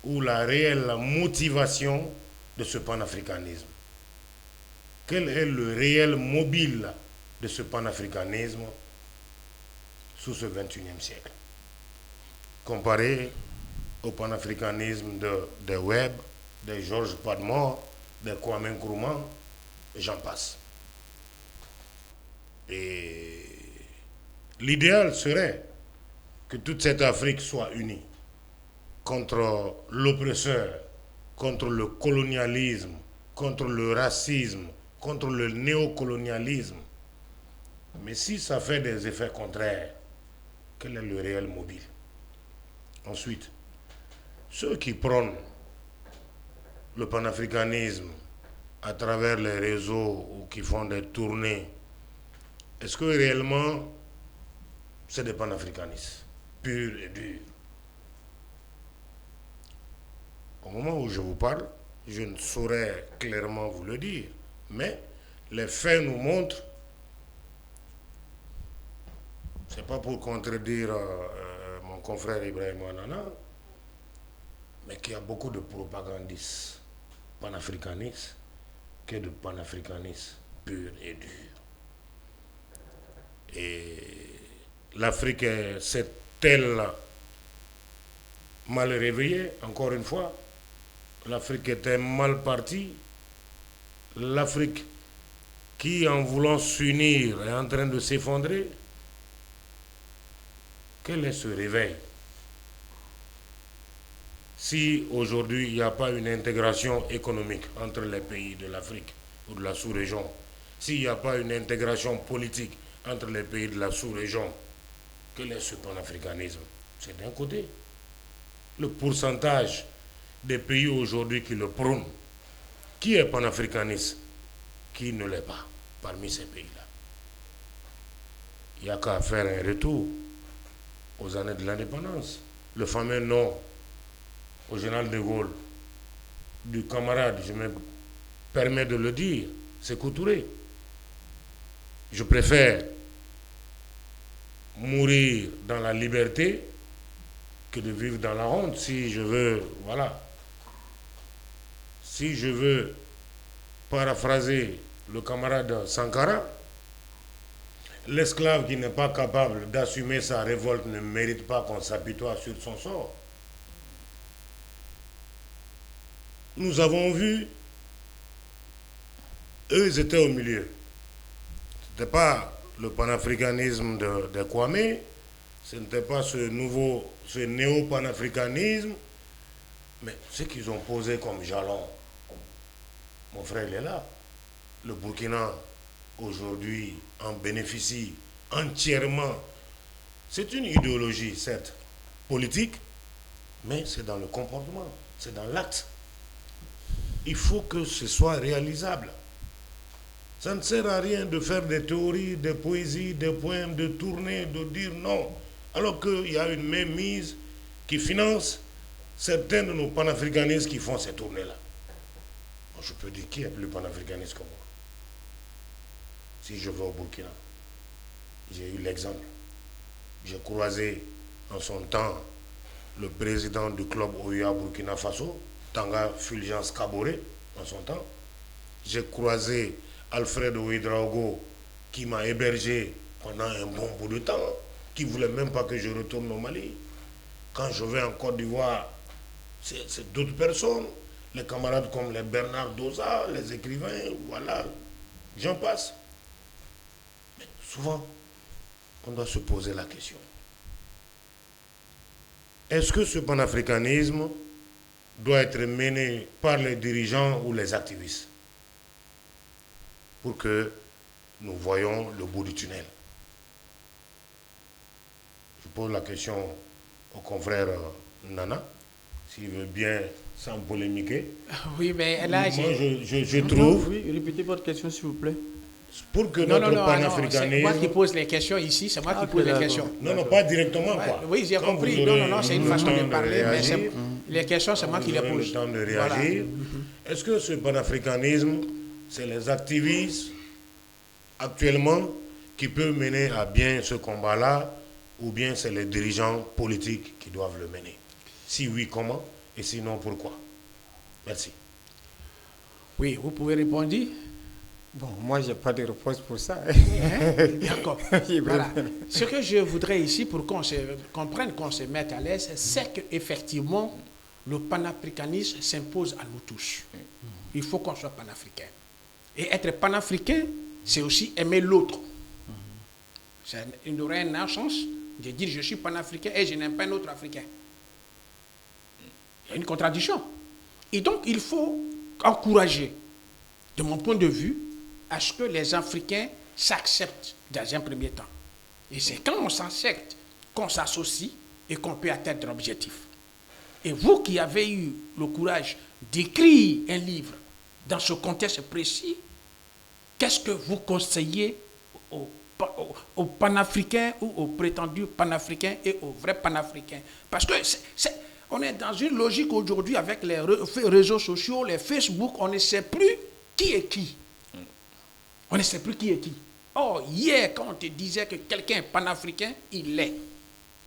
ou la réelle motivation de ce panafricanisme? Quel est le réel mobile de ce panafricanisme sous ce 21e siècle, comparé au panafricanisme de Webb, de Georges Padmore, de Kwame Nkrumah, et j'en passe. Et l'idéal serait que toute cette Afrique soit unie contre l'oppresseur, contre le colonialisme, contre le racisme, contre le néocolonialisme. Mais si ça fait des effets contraires, quel est le réel mobile? Ensuite, ceux qui prônent le panafricanisme à travers les réseaux ou qui font des tournées, est-ce que réellement c'est des panafricanistes purs et durs? Au moment où je vous parle, je ne saurais clairement vous le dire, mais les faits nous montrent, c'est pas pour contredire mon confrère Ibrahim Anana, mais qu'il y a beaucoup de propagandistes panafricanistes que de panafricanistes purs et durs. Et l'Afrique s'est-elle mal réveillée, encore une fois? L'Afrique était mal partie. L'Afrique qui, en voulant s'unir, est en train de s'effondrer. Quel est ce réveil? Si aujourd'hui il n'y a pas une intégration économique entre les pays de l'Afrique ou de la sous-région, s'il n'y a pas une intégration politique entre les pays de la sous-région, quel est ce panafricanisme? C'est d'un côté. Le pourcentage des pays aujourd'hui qui le prônent, qui est panafricaniste, qui ne l'est pas parmi ces pays-là? il n'y a qu'à faire un retour aux années de l'indépendance. Le fameux nom au général de Gaulle du camarade, je me permets de le dire, c'est Touré. Je préfère mourir dans la liberté que de vivre dans la honte. Si je veux, voilà. Si je veux paraphraser le camarade Sankara, l'esclave qui n'est pas capable d'assumer sa révolte ne mérite pas qu'on s'apitoie sur son sort. Nous avons vu, eux, ils étaient au milieu. Ce n'était pas le panafricanisme de Kwame, ce n'était pas ce néo-panafricanisme, mais ce qu'ils ont posé comme jalon. Mon frère, il est là. Le Burkina, aujourd'hui, en bénéficie entièrement. C'est une idéologie, certes, politique, mais c'est dans le comportement, c'est dans l'acte. Il faut que ce soit réalisable. Ça ne sert à rien de faire des théories, des poésies, des poèmes, de tourner, de dire non. Alors qu'il y a une mainmise qui finance certains de nos panafricanistes qui font ces tournées-là. Bon, je peux dire qui est plus panafricaniste que moi. Si je vais au Burkina, j'ai eu l'exemple. J'ai croisé en son temps le président du club OUA Burkina Faso, Tanga Fulgence Kaboré, en son temps. J'ai croisé Alfred Ouedraogo, qui m'a hébergé pendant un bon bout de temps, qui ne voulait même pas que je retourne au Mali. Quand je vais en Côte d'Ivoire, c'est d'autres personnes, les camarades comme les Bernard Doza, les écrivains, voilà, j'en passe. Mais souvent, on doit se poser la question. Est-ce que ce panafricanisme doit être mené par les dirigeants ou les activistes pour que nous voyions le bout du tunnel? Je pose la question au confrère Nana, s'il veut bien, sans polémiquer. Oui, mais là, moi, je trouve... Oui, répétez votre question, s'il vous plaît. Pour que notre panafricanisme... c'est moi qui pose les questions ici, c'est moi qui pose les questions. Non, pas directement, quoi. Oui, j'ai compris. Non, c'est une façon de parler, mais les questions, c'est moi qui les pose. Le temps de réagir. Voilà. Est-ce que ce panafricanisme, c'est les activistes actuellement qui peuvent mener à bien ce combat-là, ou bien c'est les dirigeants politiques qui doivent le mener? Si oui, comment? Et sinon, pourquoi? Merci. Oui, vous pouvez répondre. Bon, moi, je n'ai pas de réponse pour ça. D'accord. Voilà. Ce que je voudrais ici, pour qu'on comprenne, qu'on se mette à l'aise, c'est qu'effectivement, le panafricanisme s'impose à nous tous. Il faut qu'on soit panafricain. Et être panafricain, c'est aussi aimer l'autre. C'est une vraie chance de dire je suis panafricain et je n'aime pas un autre africain. Il y a une contradiction. Et donc, il faut encourager, de mon point de vue, à ce que les Africains s'acceptent dans un premier temps. Et c'est quand on s'accepte qu'on s'associe et qu'on peut atteindre l'objectif. Et vous qui avez eu le courage d'écrire un livre dans ce contexte précis, qu'est-ce que vous conseillez aux panafricains ou aux prétendus panafricains et aux vrais panafricains? Parce que on est dans une logique aujourd'hui avec les réseaux sociaux, les Facebook, on ne sait plus qui est qui. On ne sait plus qui est qui. Or, hier, quand on te disait que quelqu'un est panafricain, il l'est.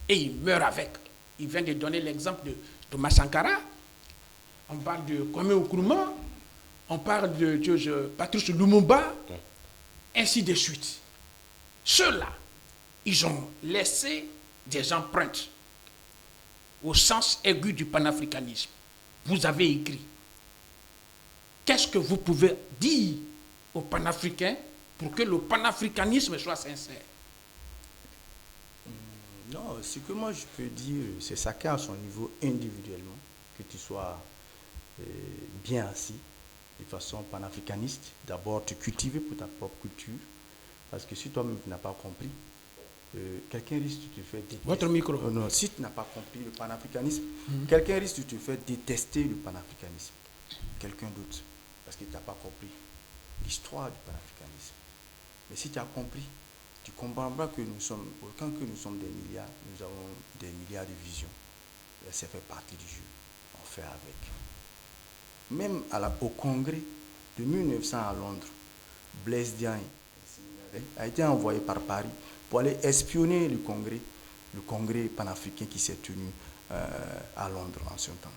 Et il meurt avec. Il vient de donner l'exemple de Thomas Sankara. On parle de Kwame Nkrumah. On parle de Patrice Lumumba. Ainsi de suite. Ceux-là, ils ont laissé des empreintes au sens aigu du panafricanisme. Vous avez écrit. Qu'est-ce que vous pouvez dire aux panafricains pour que le panafricanisme soit sincère? Non, ce que moi je peux dire, c'est chacun à son niveau individuellement, que tu sois bien assis, de façon panafricaniste. D'abord, te cultiver pour ta propre culture, parce que si toi-même tu n'as pas compris, quelqu'un risque de te faire détester. Votre micro. Non, si tu n'as pas compris le panafricanisme, quelqu'un risque de te faire détester le panafricanisme. Quelqu'un d'autre, parce que tu n'as pas compris l'histoire du panafricanisme. Mais si tu as compris, tu comprendras que autant que nous sommes des milliards, nous avons des milliards de visions. Et ça fait partie du jeu. On fait avec. Même au congrès de 1900 à Londres, Blaise Diagne a été envoyé par Paris pour aller espionner le congrès panafricain qui s'est tenu à Londres en ce temps.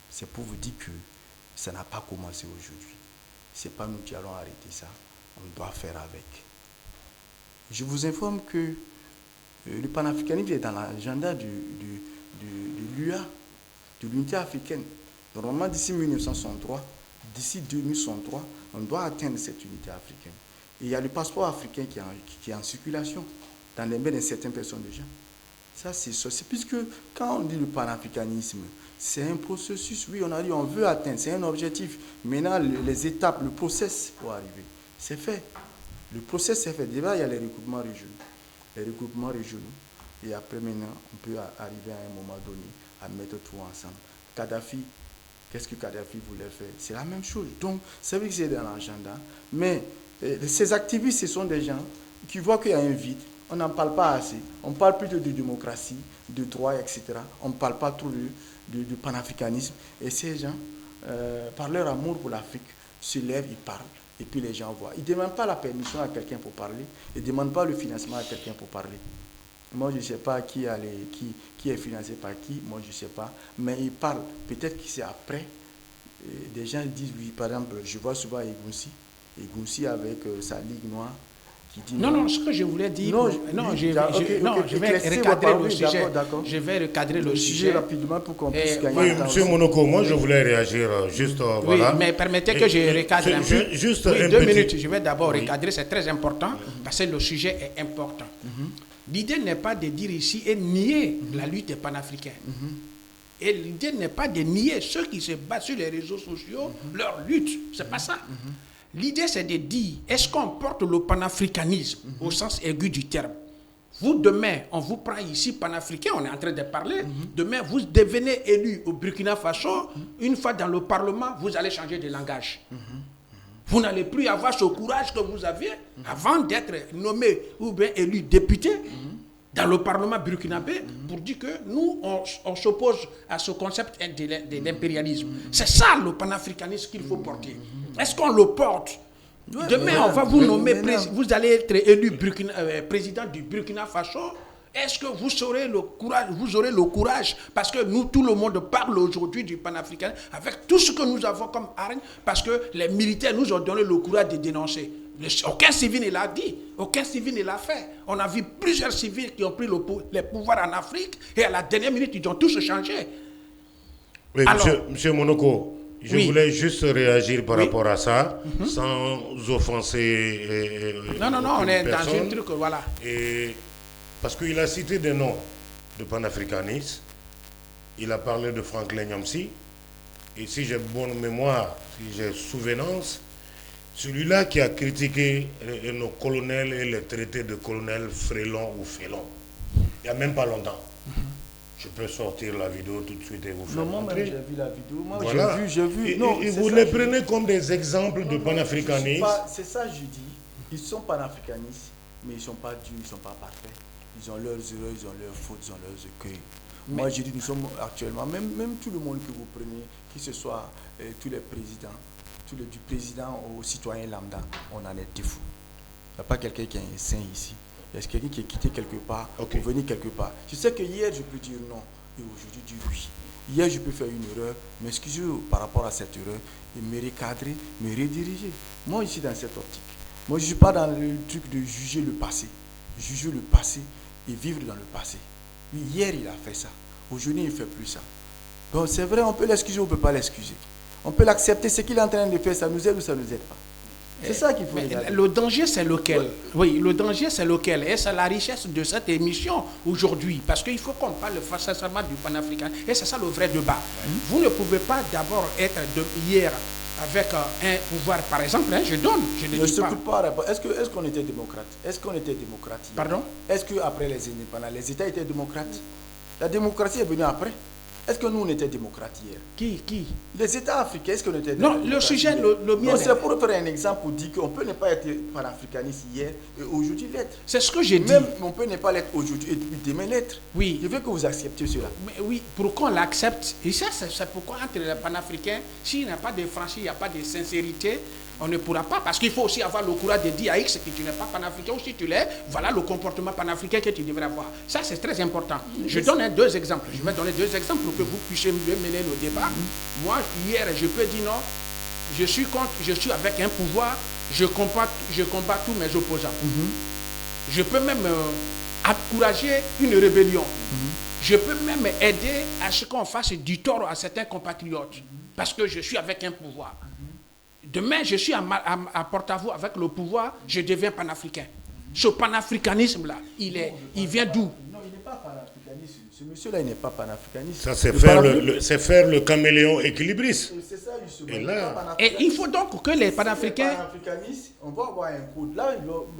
C'est pour vous dire que ça n'a pas commencé aujourd'hui. Ce n'est pas nous qui allons arrêter ça. On doit faire avec. Je vous informe que le panafricanisme est dans l'agenda de l'UA, de l'unité africaine. Normalement, d'ici 1963, d'ici 2063, on doit atteindre cette unité africaine. Et il y a le passeport africain qui est en circulation dans les mains de certaines personnes déjà. Ça, c'est puisque quand on dit le panafricanisme, c'est un processus. Oui, on a dit on veut atteindre, c'est un objectif. Maintenant, les étapes, le process pour arriver, c'est fait. Le process est fait. Déjà, il y a les regroupements régionaux. Et après, maintenant, on peut arriver à un moment donné à mettre tout ensemble. Kadhafi, qu'est-ce que Kadhafi voulait faire? C'est la même chose. Donc, c'est vrai que c'est dans l'agenda. Mais ces activistes, ce sont des gens qui voient qu'il y a un vide. On n'en parle pas assez. On parle plutôt de démocratie, de droit, etc. On ne parle pas trop de panafricanisme. Et ces gens, par leur amour pour l'Afrique, se lèvent, ils parlent. Et puis les gens voient. Ils ne demandent pas la permission à quelqu'un pour parler. Ils ne demandent pas le financement à quelqu'un pour parler. Moi, je ne sais pas qui est financé par qui. Moi, je ne sais pas. Mais ils parlent. Peut-être que c'est après. Des gens disent, oui, par exemple, je vois souvent Egounsi avec sa Ligue Noire. Non, ce que je voulais dire, je vais recadrer le sujet. D'accord. Je vais recadrer le sujet rapidement pour qu'on puisse gagner. Oui, M. Monoko, moi je voulais réagir juste. Oui, voilà. Mais permettez que je recadre un peu. Juste oui, 2 minutes, je vais d'abord recadrer, c'est très important parce que le sujet est important. L'idée n'est pas de dire ici et nier la lutte panafricaine. Et l'idée n'est pas de nier ceux qui se battent sur les réseaux sociaux, leur lutte. C'est pas ça. L'idée, c'est de dire, est-ce qu'on porte le panafricanisme au sens aigu du terme? Vous, demain, on vous prend ici panafricain, on est en train de parler. Demain, vous devenez élu au Burkina Faso. Une fois dans le Parlement, vous allez changer de langage. Vous n'allez plus avoir ce courage que vous aviez avant d'être nommé ou bien élu député dans le Parlement burkinabé pour dire que nous, on s'oppose à ce concept de l'impérialisme. C'est ça le panafricanisme qu'il faut porter. Est-ce qu'on le porte? Demain, on va vous nommer, vous allez être élu président du Burkina Faso. Est-ce que vous aurez le courage, parce que nous, tout le monde parle aujourd'hui du panafricanisme, avec tout ce que nous avons comme hargne, parce que les militaires nous ont donné le courage de dénoncer. Aucun civil ne l'a dit, aucun civil ne l'a fait. On a vu plusieurs civils qui ont pris les pouvoirs en Afrique, et à la dernière minute, ils ont tous changé. Oui, alors, monsieur Monoko, je voulais juste réagir par rapport à ça, sans offenser. Non, on est dans un truc, voilà. Parce qu'il a cité des noms de panafricanistes, il a parlé de Franklin Nyamsi, et si j'ai bonne mémoire, si j'ai souvenance, celui-là qui a critiqué nos colonels et les traités de colonel Frélon ou Félon, il n'y a même pas longtemps. Je peux sortir la vidéo tout de suite et vous faire montrer. J'ai vu la vidéo. Moi, voilà. j'ai vu. Et vous les prenez comme des exemples de panafricanisme. C'est ça, je dis. Ils sont panafricanistes, mais ils ne sont pas durs, ils ne sont pas parfaits. Ils ont leurs erreurs, ils ont leurs fautes, ils ont leurs écueils. Moi, je dis, nous sommes actuellement, même tout le monde que vous prenez, que ce soit tous les présidents, du président au citoyen lambda, on en est défaut. Il n'y a pas quelqu'un qui est un saint ici. Il y a quelqu'un qui est quitté quelque part, pour venir quelque part. Je sais que hier, je peux dire non, et aujourd'hui, dire oui. Hier, je peux faire une erreur, m'excuser par rapport à cette erreur, et me recadrer, me rediriger. Moi, ici, dans cette optique, moi, je ne suis pas dans le truc de juger le passé. Juger le passé et vivre dans le passé. Oui, hier, il a fait ça. Aujourd'hui, il ne fait plus ça. Donc, c'est vrai, on peut l'excuser ou on ne peut pas l'excuser. On peut l'accepter. Ce qu'il est en train de faire, ça nous aide ou ça ne nous aide pas. C'est ça qu'il faut regarder. Le danger, c'est lequel? Oui, le danger, c'est lequel? Et c'est la richesse de cette émission aujourd'hui. Parce qu'il faut qu'on parle sincèrement du panafricanisme. Et c'est ça le vrai débat. Vous ne pouvez pas d'abord être hier avec un pouvoir, par exemple, je donne, je ne dis pas. Est-ce qu'on était démocrate? Est-ce qu'on était démocrate hier? Pardon? Est-ce qu'après les indépendants, les États étaient démocrates? La démocratie est venue après. Est-ce que nous, on était démocrates hier? Qui? Les États africains, est-ce qu'on était Non, démocrates? le sujet, le mien. C'est pour faire un exemple pour dire qu'on peut ne pas être panafricaniste hier et aujourd'hui l'être. C'est ce que j'ai dit. Même on peut ne pas l'être aujourd'hui et puis demain l'être. Oui. Je veux que vous acceptiez cela. Mais oui, pour qu'on l'accepte, et ça, c'est pourquoi entre les panafricains, s'il n'y a pas de franchise, il n'y a pas de sincérité, on ne pourra pas, parce qu'il faut aussi avoir le courage de dire à X que tu n'es pas panafricain, ou si tu l'es, voilà le comportement panafricain que tu devrais avoir. Ça, c'est très important. Je donne deux exemples. Je vais donner deux exemples pour que vous puissiez mieux mener le débat. Moi, hier, je peux dire non, je suis contre, je suis avec un pouvoir, je combats tous mes opposants. Je peux même encourager une rébellion. Je peux même aider à ce qu'on fasse du tort à certains compatriotes, parce que je suis avec un pouvoir. Demain, je suis à porte-à-faux avec le pouvoir, je deviens panafricain. Ce panafricanisme-là, il vient d'où? Non, il n'est pas panafricaniste. Ce monsieur-là, il n'est pas panafricaniste. Ça, c'est faire le caméléon équilibriste. C'est ça, justement. Et là... Et il faut donc que les panafricains... Si panafricanistes, on va avoir un code. Là,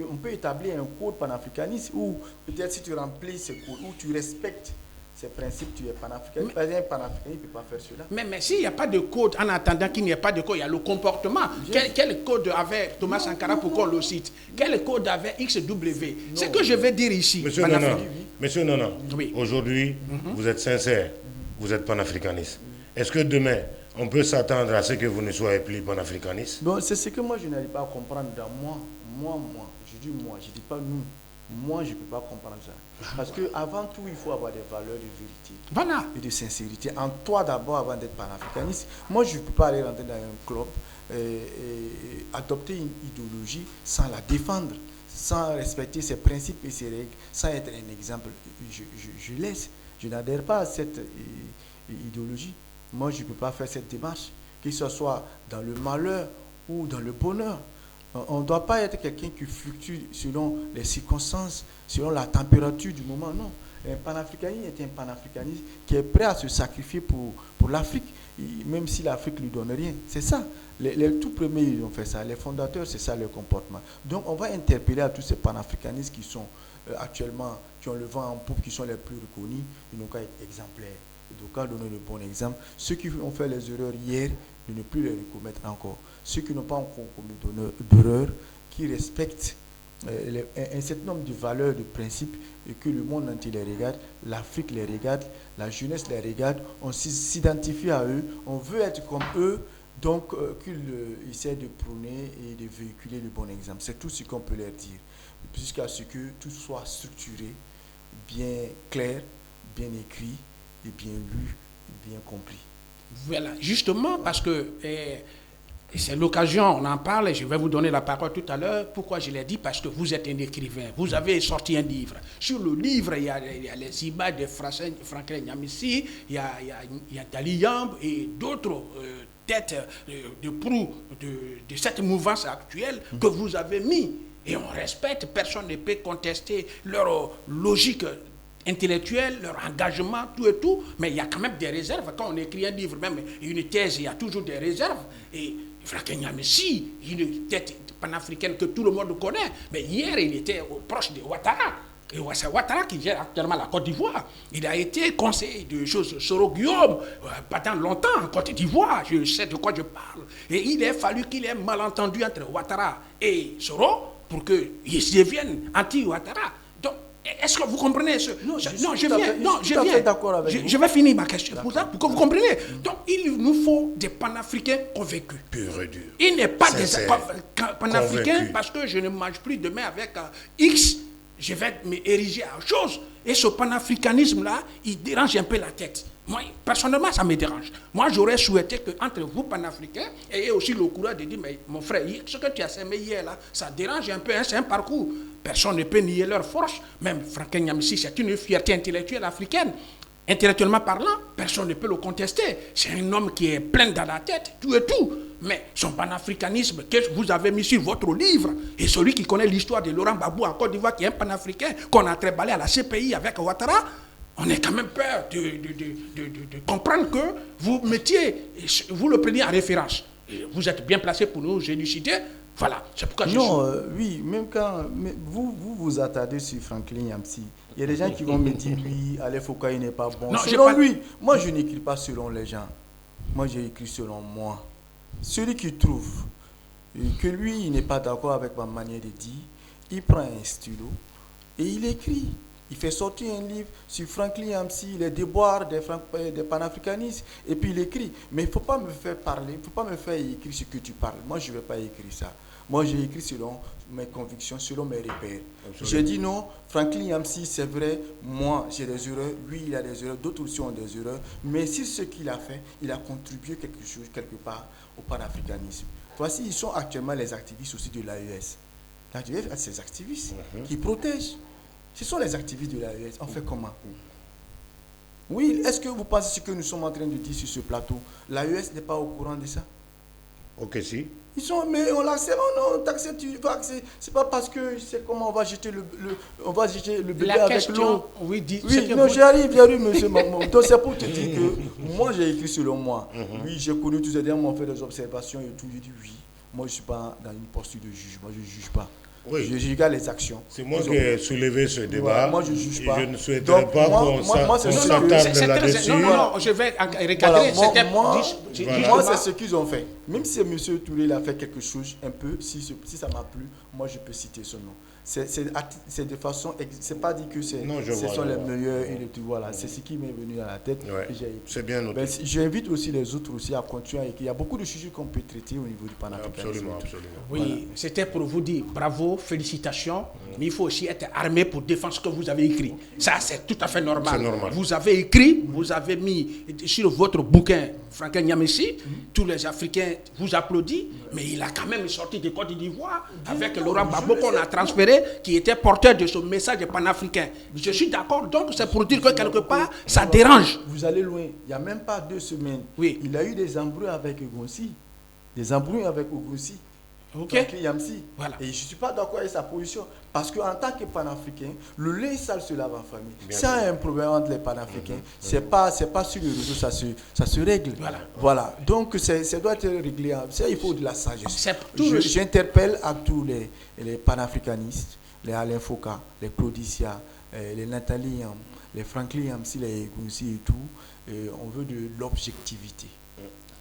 on peut établir un code panafricaniste où, peut-être si tu remplis ce code, où tu respectes ces principes, tu es panafricaniste. Par exemple, un panafricaniste ne peut pas faire cela. Mais s'il n'y a pas de code, en attendant qu'il n'y ait pas de code, il y a le comportement. Quel code avait Thomas Sankara pour qu'on le cite? Quel code avait XW? C'est ce que je vais dire ici. Monsieur Nana, oui. Aujourd'hui, vous êtes sincère, vous êtes panafricaniste. Est-ce que demain, on peut s'attendre à ce que vous ne soyez plus panafricaniste? Bon, c'est ce que moi, je n'arrive pas à comprendre dans moi. Je dis moi, je ne dis pas nous. Moi, je ne peux pas comprendre ça. Parce qu'avant tout, il faut avoir des valeurs de vérité et de sincérité. En toi d'abord, avant d'être panafricaniste. Moi, je ne peux pas aller rentrer dans un club et adopter une idéologie sans la défendre, sans respecter ses principes et ses règles, sans être un exemple. Je laisse. Je n'adhère pas à cette idéologie. Moi, je ne peux pas faire cette démarche, que ce soit dans le malheur ou dans le bonheur. On ne doit pas être quelqu'un qui fluctue selon les circonstances, selon la température du moment. Non. Un panafricaniste est un panafricaniste qui est prêt à se sacrifier pour l'Afrique, même si l'Afrique ne lui donne rien. C'est ça. Les tout premiers, ils ont fait ça. Les fondateurs, c'est ça leur comportement. Donc, on va interpeller à tous ces panafricanistes qui sont actuellement, qui ont le vent en poupe, qui sont les plus reconnus. Ils n'ont qu'à être exemplaires. Ils n'ont qu'à donner le bon exemple. Ceux qui ont fait les erreurs hier, de ne plus les recommettre encore. Ceux qui n'ont pas encore commis d'erreurs, qui respectent un certain nombre de valeurs, de principes, et que le monde entier les regarde, l'Afrique les regarde, la jeunesse les regarde, on s'identifie à eux, on veut être comme eux, donc qu'ils essaient de prôner et de véhiculer le bon exemple. C'est tout ce qu'on peut leur dire, jusqu'à ce que tout soit structuré, bien clair, bien écrit, et bien lu, et bien compris. Voilà, justement parce que c'est l'occasion, on en parle, et je vais vous donner la parole tout à l'heure. Pourquoi je l'ai dit? Parce que vous êtes un écrivain, vous avez sorti un livre. Sur le livre, il y a les images de Franklin Nyamisi, il y a Dali Yamb et d'autres têtes de proue de cette mouvance actuelle que vous avez mis. Et on respecte, personne ne peut contester leur logique intellectuelle, leur engagement, tout et tout, mais il y a quand même des réserves. Quand on écrit un livre, même une thèse, il y a toujours des réserves. Et Franklin Nyamisi, une tête panafricaine que tout le monde connaît, mais hier, il était proche de Ouattara. Et c'est Ouattara qui gère actuellement la Côte d'Ivoire. Il a été conseiller de Soro Guillaume pendant longtemps en Côte d'Ivoire. Je sais de quoi je parle. Et il a fallu qu'il y ait un malentendu entre Ouattara et Soro pour qu'ils deviennent anti-Ouattara. Est-ce que vous comprenez ce... Je vais finir ma question pour que vous compreniez. Donc, il nous faut des panafricains convaincus. Pur et dur. Il n'est pas des panafricains parce que je ne mange plus demain avec X, je vais m'ériger à autre chose. Et ce panafricanisme-là, il dérange un peu la tête. Moi, personnellement, ça me dérange. Moi, j'aurais souhaité qu'entre vous, panafricains, ayez aussi le courage de dire, mais mon frère, ce que tu as semé hier, là, ça dérange un peu, hein, c'est un parcours. Personne ne peut nier leur force. Même Franklin Nyamisi, c'est une fierté intellectuelle africaine. Intellectuellement parlant, personne ne peut le contester. C'est un homme qui est plein dans la tête, tout et tout. Mais son panafricanisme que vous avez mis sur votre livre, et celui qui connaît l'histoire de Laurent Gbagbo en Côte d'Ivoire, qui est un panafricain, qu'on a tréballé à la CPI avec Ouattara, on a quand même peur de comprendre que vous mettiez, vous le preniez en référence. Et vous êtes bien placé pour nous élucider Voilà, c'est pourquoi oui, même quand vous attardez sur Franklin Yamsi, il y a des gens qui vont me dire, lui, Alain Foka, il n'est pas bon. Non, selon lui, moi je n'écris pas selon les gens. Moi j'ai écrit selon moi. Celui qui trouve que lui, il n'est pas d'accord avec ma manière de dire, il prend un stylo et il écrit. Il fait sortir un livre sur Franklin Yamsi, les déboires des panafricanistes, et puis il écrit. Mais il ne faut pas me faire parler, il ne faut pas me faire écrire ce que tu parles. Moi, je ne vais pas écrire ça. Moi, j'ai écrit selon mes convictions, selon mes repères. J'ai dit non, Franklin Yamsi, c'est vrai, moi, j'ai des erreurs, lui, il a des erreurs, d'autres aussi ont des erreurs. Mais si ce qu'il a fait, il a contribué quelque chose, quelque part, au panafricanisme. Voici, ils sont actuellement les activistes aussi de l'AES. L'AES a ses activistes qui protègent. Ce sont les activistes de l'AES. On fait comment? Oui, est-ce que vous pensez ce que nous sommes en train de dire sur ce plateau? L'AES n'est pas au courant de ça? Ok, si. Ils sont, mais on l'accepte, non, t'acceptes, tu vas accepter. C'est pas parce que c'est comment on va jeter le bébé avec l'eau. Oui, non, j'arrive, monsieur Maman. Donc c'est pour te dire que moi j'ai écrit selon moi. Oui, j'ai connu tous ces gens, m'ont fait des observations et tout. J'ai dit oui. Moi je ne suis pas dans une posture de jugement, je ne juge pas. Oui. Je regarde les actions. C'est moi qui ai soulevé ce débat. Moi, je ne juge pas. Je ne souhaiterais pas qu'on s'attarde là-dessus. Non, je vais recadrer. Moi, c'est ce qu'ils ont fait. Même si M. Touré a fait quelque chose, un peu, si ça m'a plu, moi, je peux citer son nom. C'est de façon... C'est pas dit que ce sont les meilleurs et tout. Voilà, c'est ce qui m'est venu à la tête. Ouais. C'est bien noté. J'invite aussi les autres aussi à continuer. Il y a beaucoup de sujets qu'on peut traiter au niveau du panafricanisme. Absolument. Oui, voilà. C'était pour vous dire bravo, félicitations, mais il faut aussi être armé pour défendre ce que vous avez écrit. Ça, c'est tout à fait normal. C'est normal. Vous avez écrit, vous avez mis sur votre bouquin Franklin Yamsi, tous les Africains vous applaudissent, mais il a quand même sorti de Côte d'Ivoire avec Laurent Gbagbo qu'on a transféré, qui était porteur de ce message panafricain. Je suis d'accord, donc c'est pour dire que quelque part, ça dérange. Vous allez loin. Il n'y a même pas 2 semaines. Oui. Il a eu des embrouilles avec Ogonsi. Ok. Yamsi. Voilà. Et je ne suis pas d'accord avec sa position. Parce qu'en tant que panafricain, le linge sale se lave en famille. S'il y a un problème entre les panafricains, c'est pas sur le réseau, ça se règle. Voilà. Donc, ça doit être réglé. Il faut de la sagesse. J'interpelle à tous les panafricanistes, les Alain Foka, les Claudicia, les Nathalie, les Franklin Yamsi, les Gounsi et tout. On veut de l'objectivité.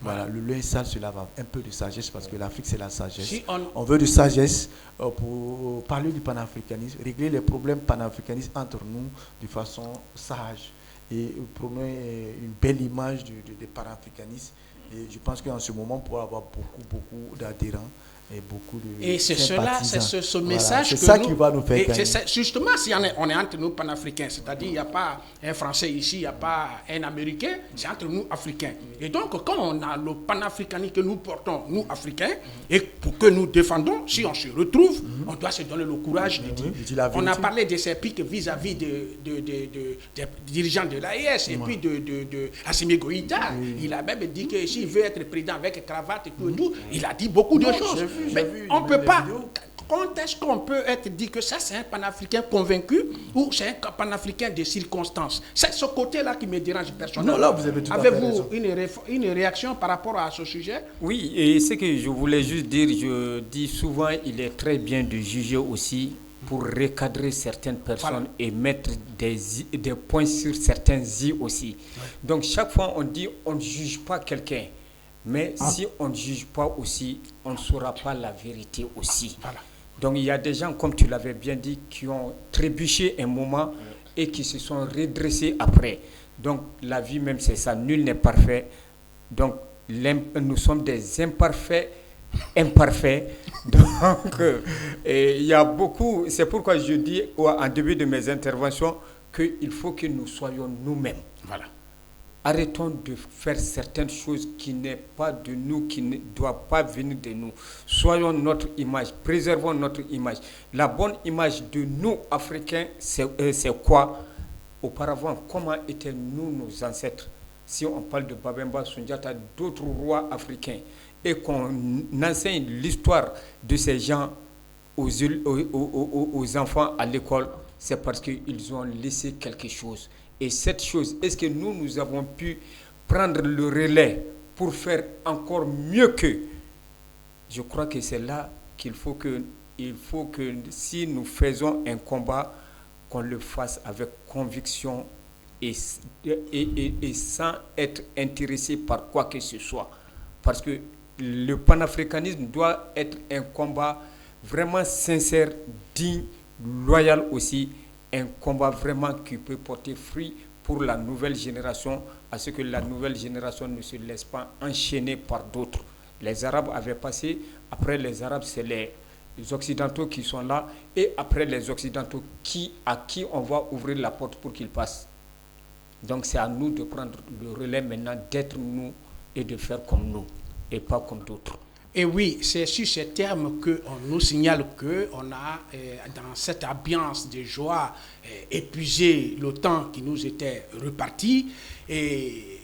Voilà, le linge sale se lave, un peu de sagesse, parce que l'Afrique c'est la sagesse. Si on veut de sagesse pour parler du panafricanisme, régler les problèmes panafricanistes entre nous de façon sage et promouvoir une belle image du panafricanisme. Et je pense qu'en ce moment, on pourra avoir beaucoup d'adhérents. Et beaucoup de et c'est cela, c'est ce message c'est ça qui va nous faire gagner. Justement, si on est entre nous panafricains, c'est-à-dire il n'y a pas un Français ici, il n'y a pas un Américain, c'est entre nous Africains. Et donc, quand on a le panafricanisme que nous portons, nous Africains, et pour que nous défendons, si on se retrouve, on doit se donner le courage de dire. On a parlé de ces pics vis-à-vis des dirigeants de l'AES et puis de Assimi Goïta. Il a même dit que s'il veut être président avec cravate et tout, il a dit beaucoup de choses. Mais on ne peut pas. Quand est-ce qu'on peut être dit que ça c'est un panafricain convaincu ou c'est un panafricain de circonstances? C'est ce côté-là qui me dérange personnellement. Non, là, vous avez tout Avez-vous une réaction par rapport à ce sujet? Oui, et ce que je voulais juste dire, je dis souvent, il est très bien de juger aussi pour recadrer certaines personnes et mettre des points sur certains i aussi. Donc chaque fois on dit on ne juge pas quelqu'un. Mais si on ne juge pas aussi, on ne saura pas la vérité aussi. Voilà. Donc il y a des gens, comme tu l'avais bien dit, qui ont trébuché un moment et qui se sont redressés après. Donc la vie même c'est ça, nul n'est parfait. Donc nous sommes des imparfaits. Donc il y a beaucoup, c'est pourquoi je dis en début de mes interventions qu'il faut que nous soyons nous-mêmes. Voilà. Arrêtons de faire certaines choses qui n'est pas de nous, qui ne doivent pas venir de nous. Soyons notre image, préservons notre image. La bonne image de nous, Africains, c'est quoi? Auparavant, comment étaient nos ancêtres? Si on parle de Babemba, Sundiata, d'autres rois africains, et qu'on enseigne l'histoire de ces gens aux enfants à l'école, c'est parce qu'ils ont laissé quelque chose. Et cette chose, est-ce que nous avons pu prendre le relais pour faire encore mieux qu'eux? Je crois que c'est là qu'il faut que si nous faisons un combat, qu'on le fasse avec conviction et sans être intéressé par quoi que ce soit. Parce que le panafricanisme doit être un combat vraiment sincère, digne, loyal aussi, un combat vraiment qui peut porter fruit pour la nouvelle génération, à ce que la nouvelle génération ne se laisse pas enchaîner par d'autres. Les Arabes avaient passé, après les Arabes, c'est les Occidentaux qui sont là, et après les Occidentaux à qui on va ouvrir la porte pour qu'ils passent. Donc c'est à nous de prendre le relais maintenant, d'être nous et de faire comme nous, et pas comme d'autres. Et oui, c'est sur ces termes qu'on nous signale qu'on a, dans cette ambiance de joie, épuisé le temps qui nous était reparti. Et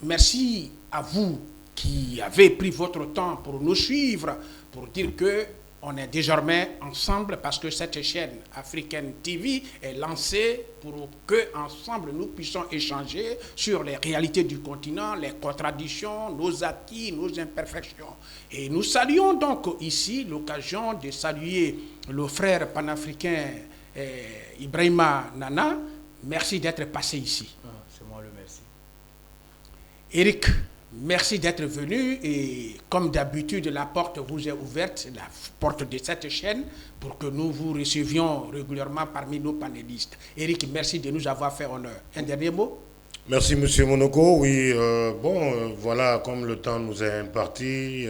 merci à vous qui avez pris votre temps pour nous suivre, pour dire qu'on est désormais ensemble, parce que cette chaîne African TV est lancée pour qu'ensemble nous puissions échanger sur les réalités du continent, les contradictions, nos acquis, nos imperfections. Et nous saluons donc ici l'occasion de saluer le frère panafricain Ibrahima Nana. Merci d'être passé ici. C'est moi le merci. Eric, merci d'être venu, et comme d'habitude, la porte vous est ouverte, la porte de cette chaîne, pour que nous vous recevions régulièrement parmi nos panélistes. Eric, merci de nous avoir fait honneur. Un dernier mot? Merci, Monsieur Monoko. Oui, voilà, comme le temps nous est imparti,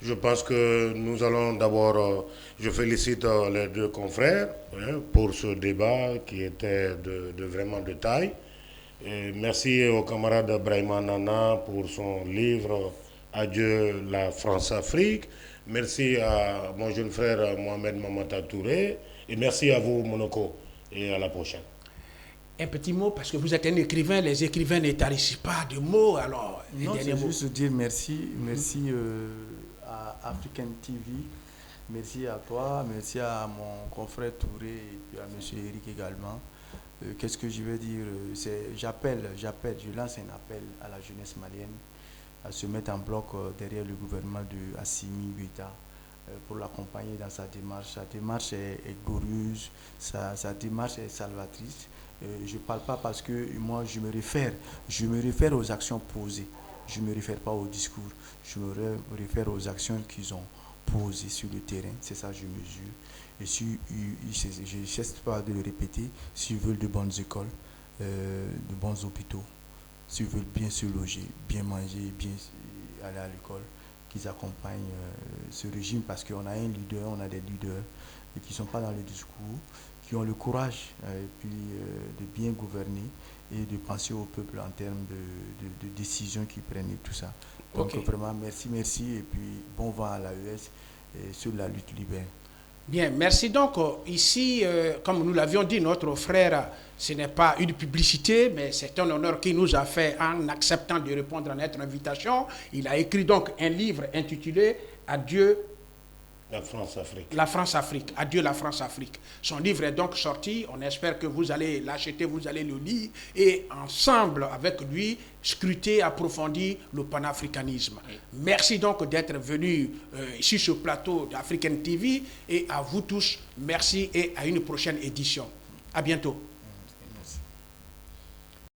je pense que nous allons d'abord, je félicite les deux confrères pour ce débat qui était vraiment de taille. Et merci au camarade Brahima Nana pour son livre Adieu la France-Afrique. Merci à mon jeune frère Mohamed Mamata Touré. Et merci à vous, Monoko. Et à la prochaine. Un petit mot, parce que vous êtes un écrivain, les écrivains ne tarissent pas de mots, alors... Non, c'est juste dire merci à African TV, merci à toi, merci à mon confrère Touré et puis à M. Eric également. Qu'est-ce que je veux dire? Je lance un appel à la jeunesse malienne à se mettre en bloc derrière le gouvernement de Assimi Goïta pour l'accompagner dans sa démarche. Sa démarche est glorieuse, sa démarche est salvatrice. Je ne parle pas parce que moi je me réfère aux actions posées. Je ne me réfère pas au discours. Je me réfère aux actions qu'ils ont posées sur le terrain. C'est ça que je mesure. Et si, je ne cesse pas de le répéter, s'ils veulent de bonnes écoles, de bons hôpitaux, s'ils veulent bien se loger, bien manger, bien aller à l'école, qu'ils accompagnent ce régime, parce qu'on a on a des leaders qui ne sont pas dans le discours, qui ont le courage et puis, de bien gouverner et de penser au peuple en termes de décisions qu'ils prennent et tout ça. Donc vraiment, merci, et puis bon vent à l'AES sur la lutte libère. Bien, merci. Donc, ici, comme nous l'avions dit, notre frère, ce n'est pas une publicité, mais c'est un honneur qu'il nous a fait en acceptant de répondre à notre invitation. Il a écrit donc un livre intitulé « Adieu la France-Afrique ». La France-Afrique. Adieu la France-Afrique. Son livre est donc sorti. On espère que vous allez l'acheter, vous allez le lire et ensemble avec lui scruter, approfondir le panafricanisme. Merci donc d'être venu sur ce plateau d'African TV, et à vous tous, merci et à une prochaine édition. À bientôt.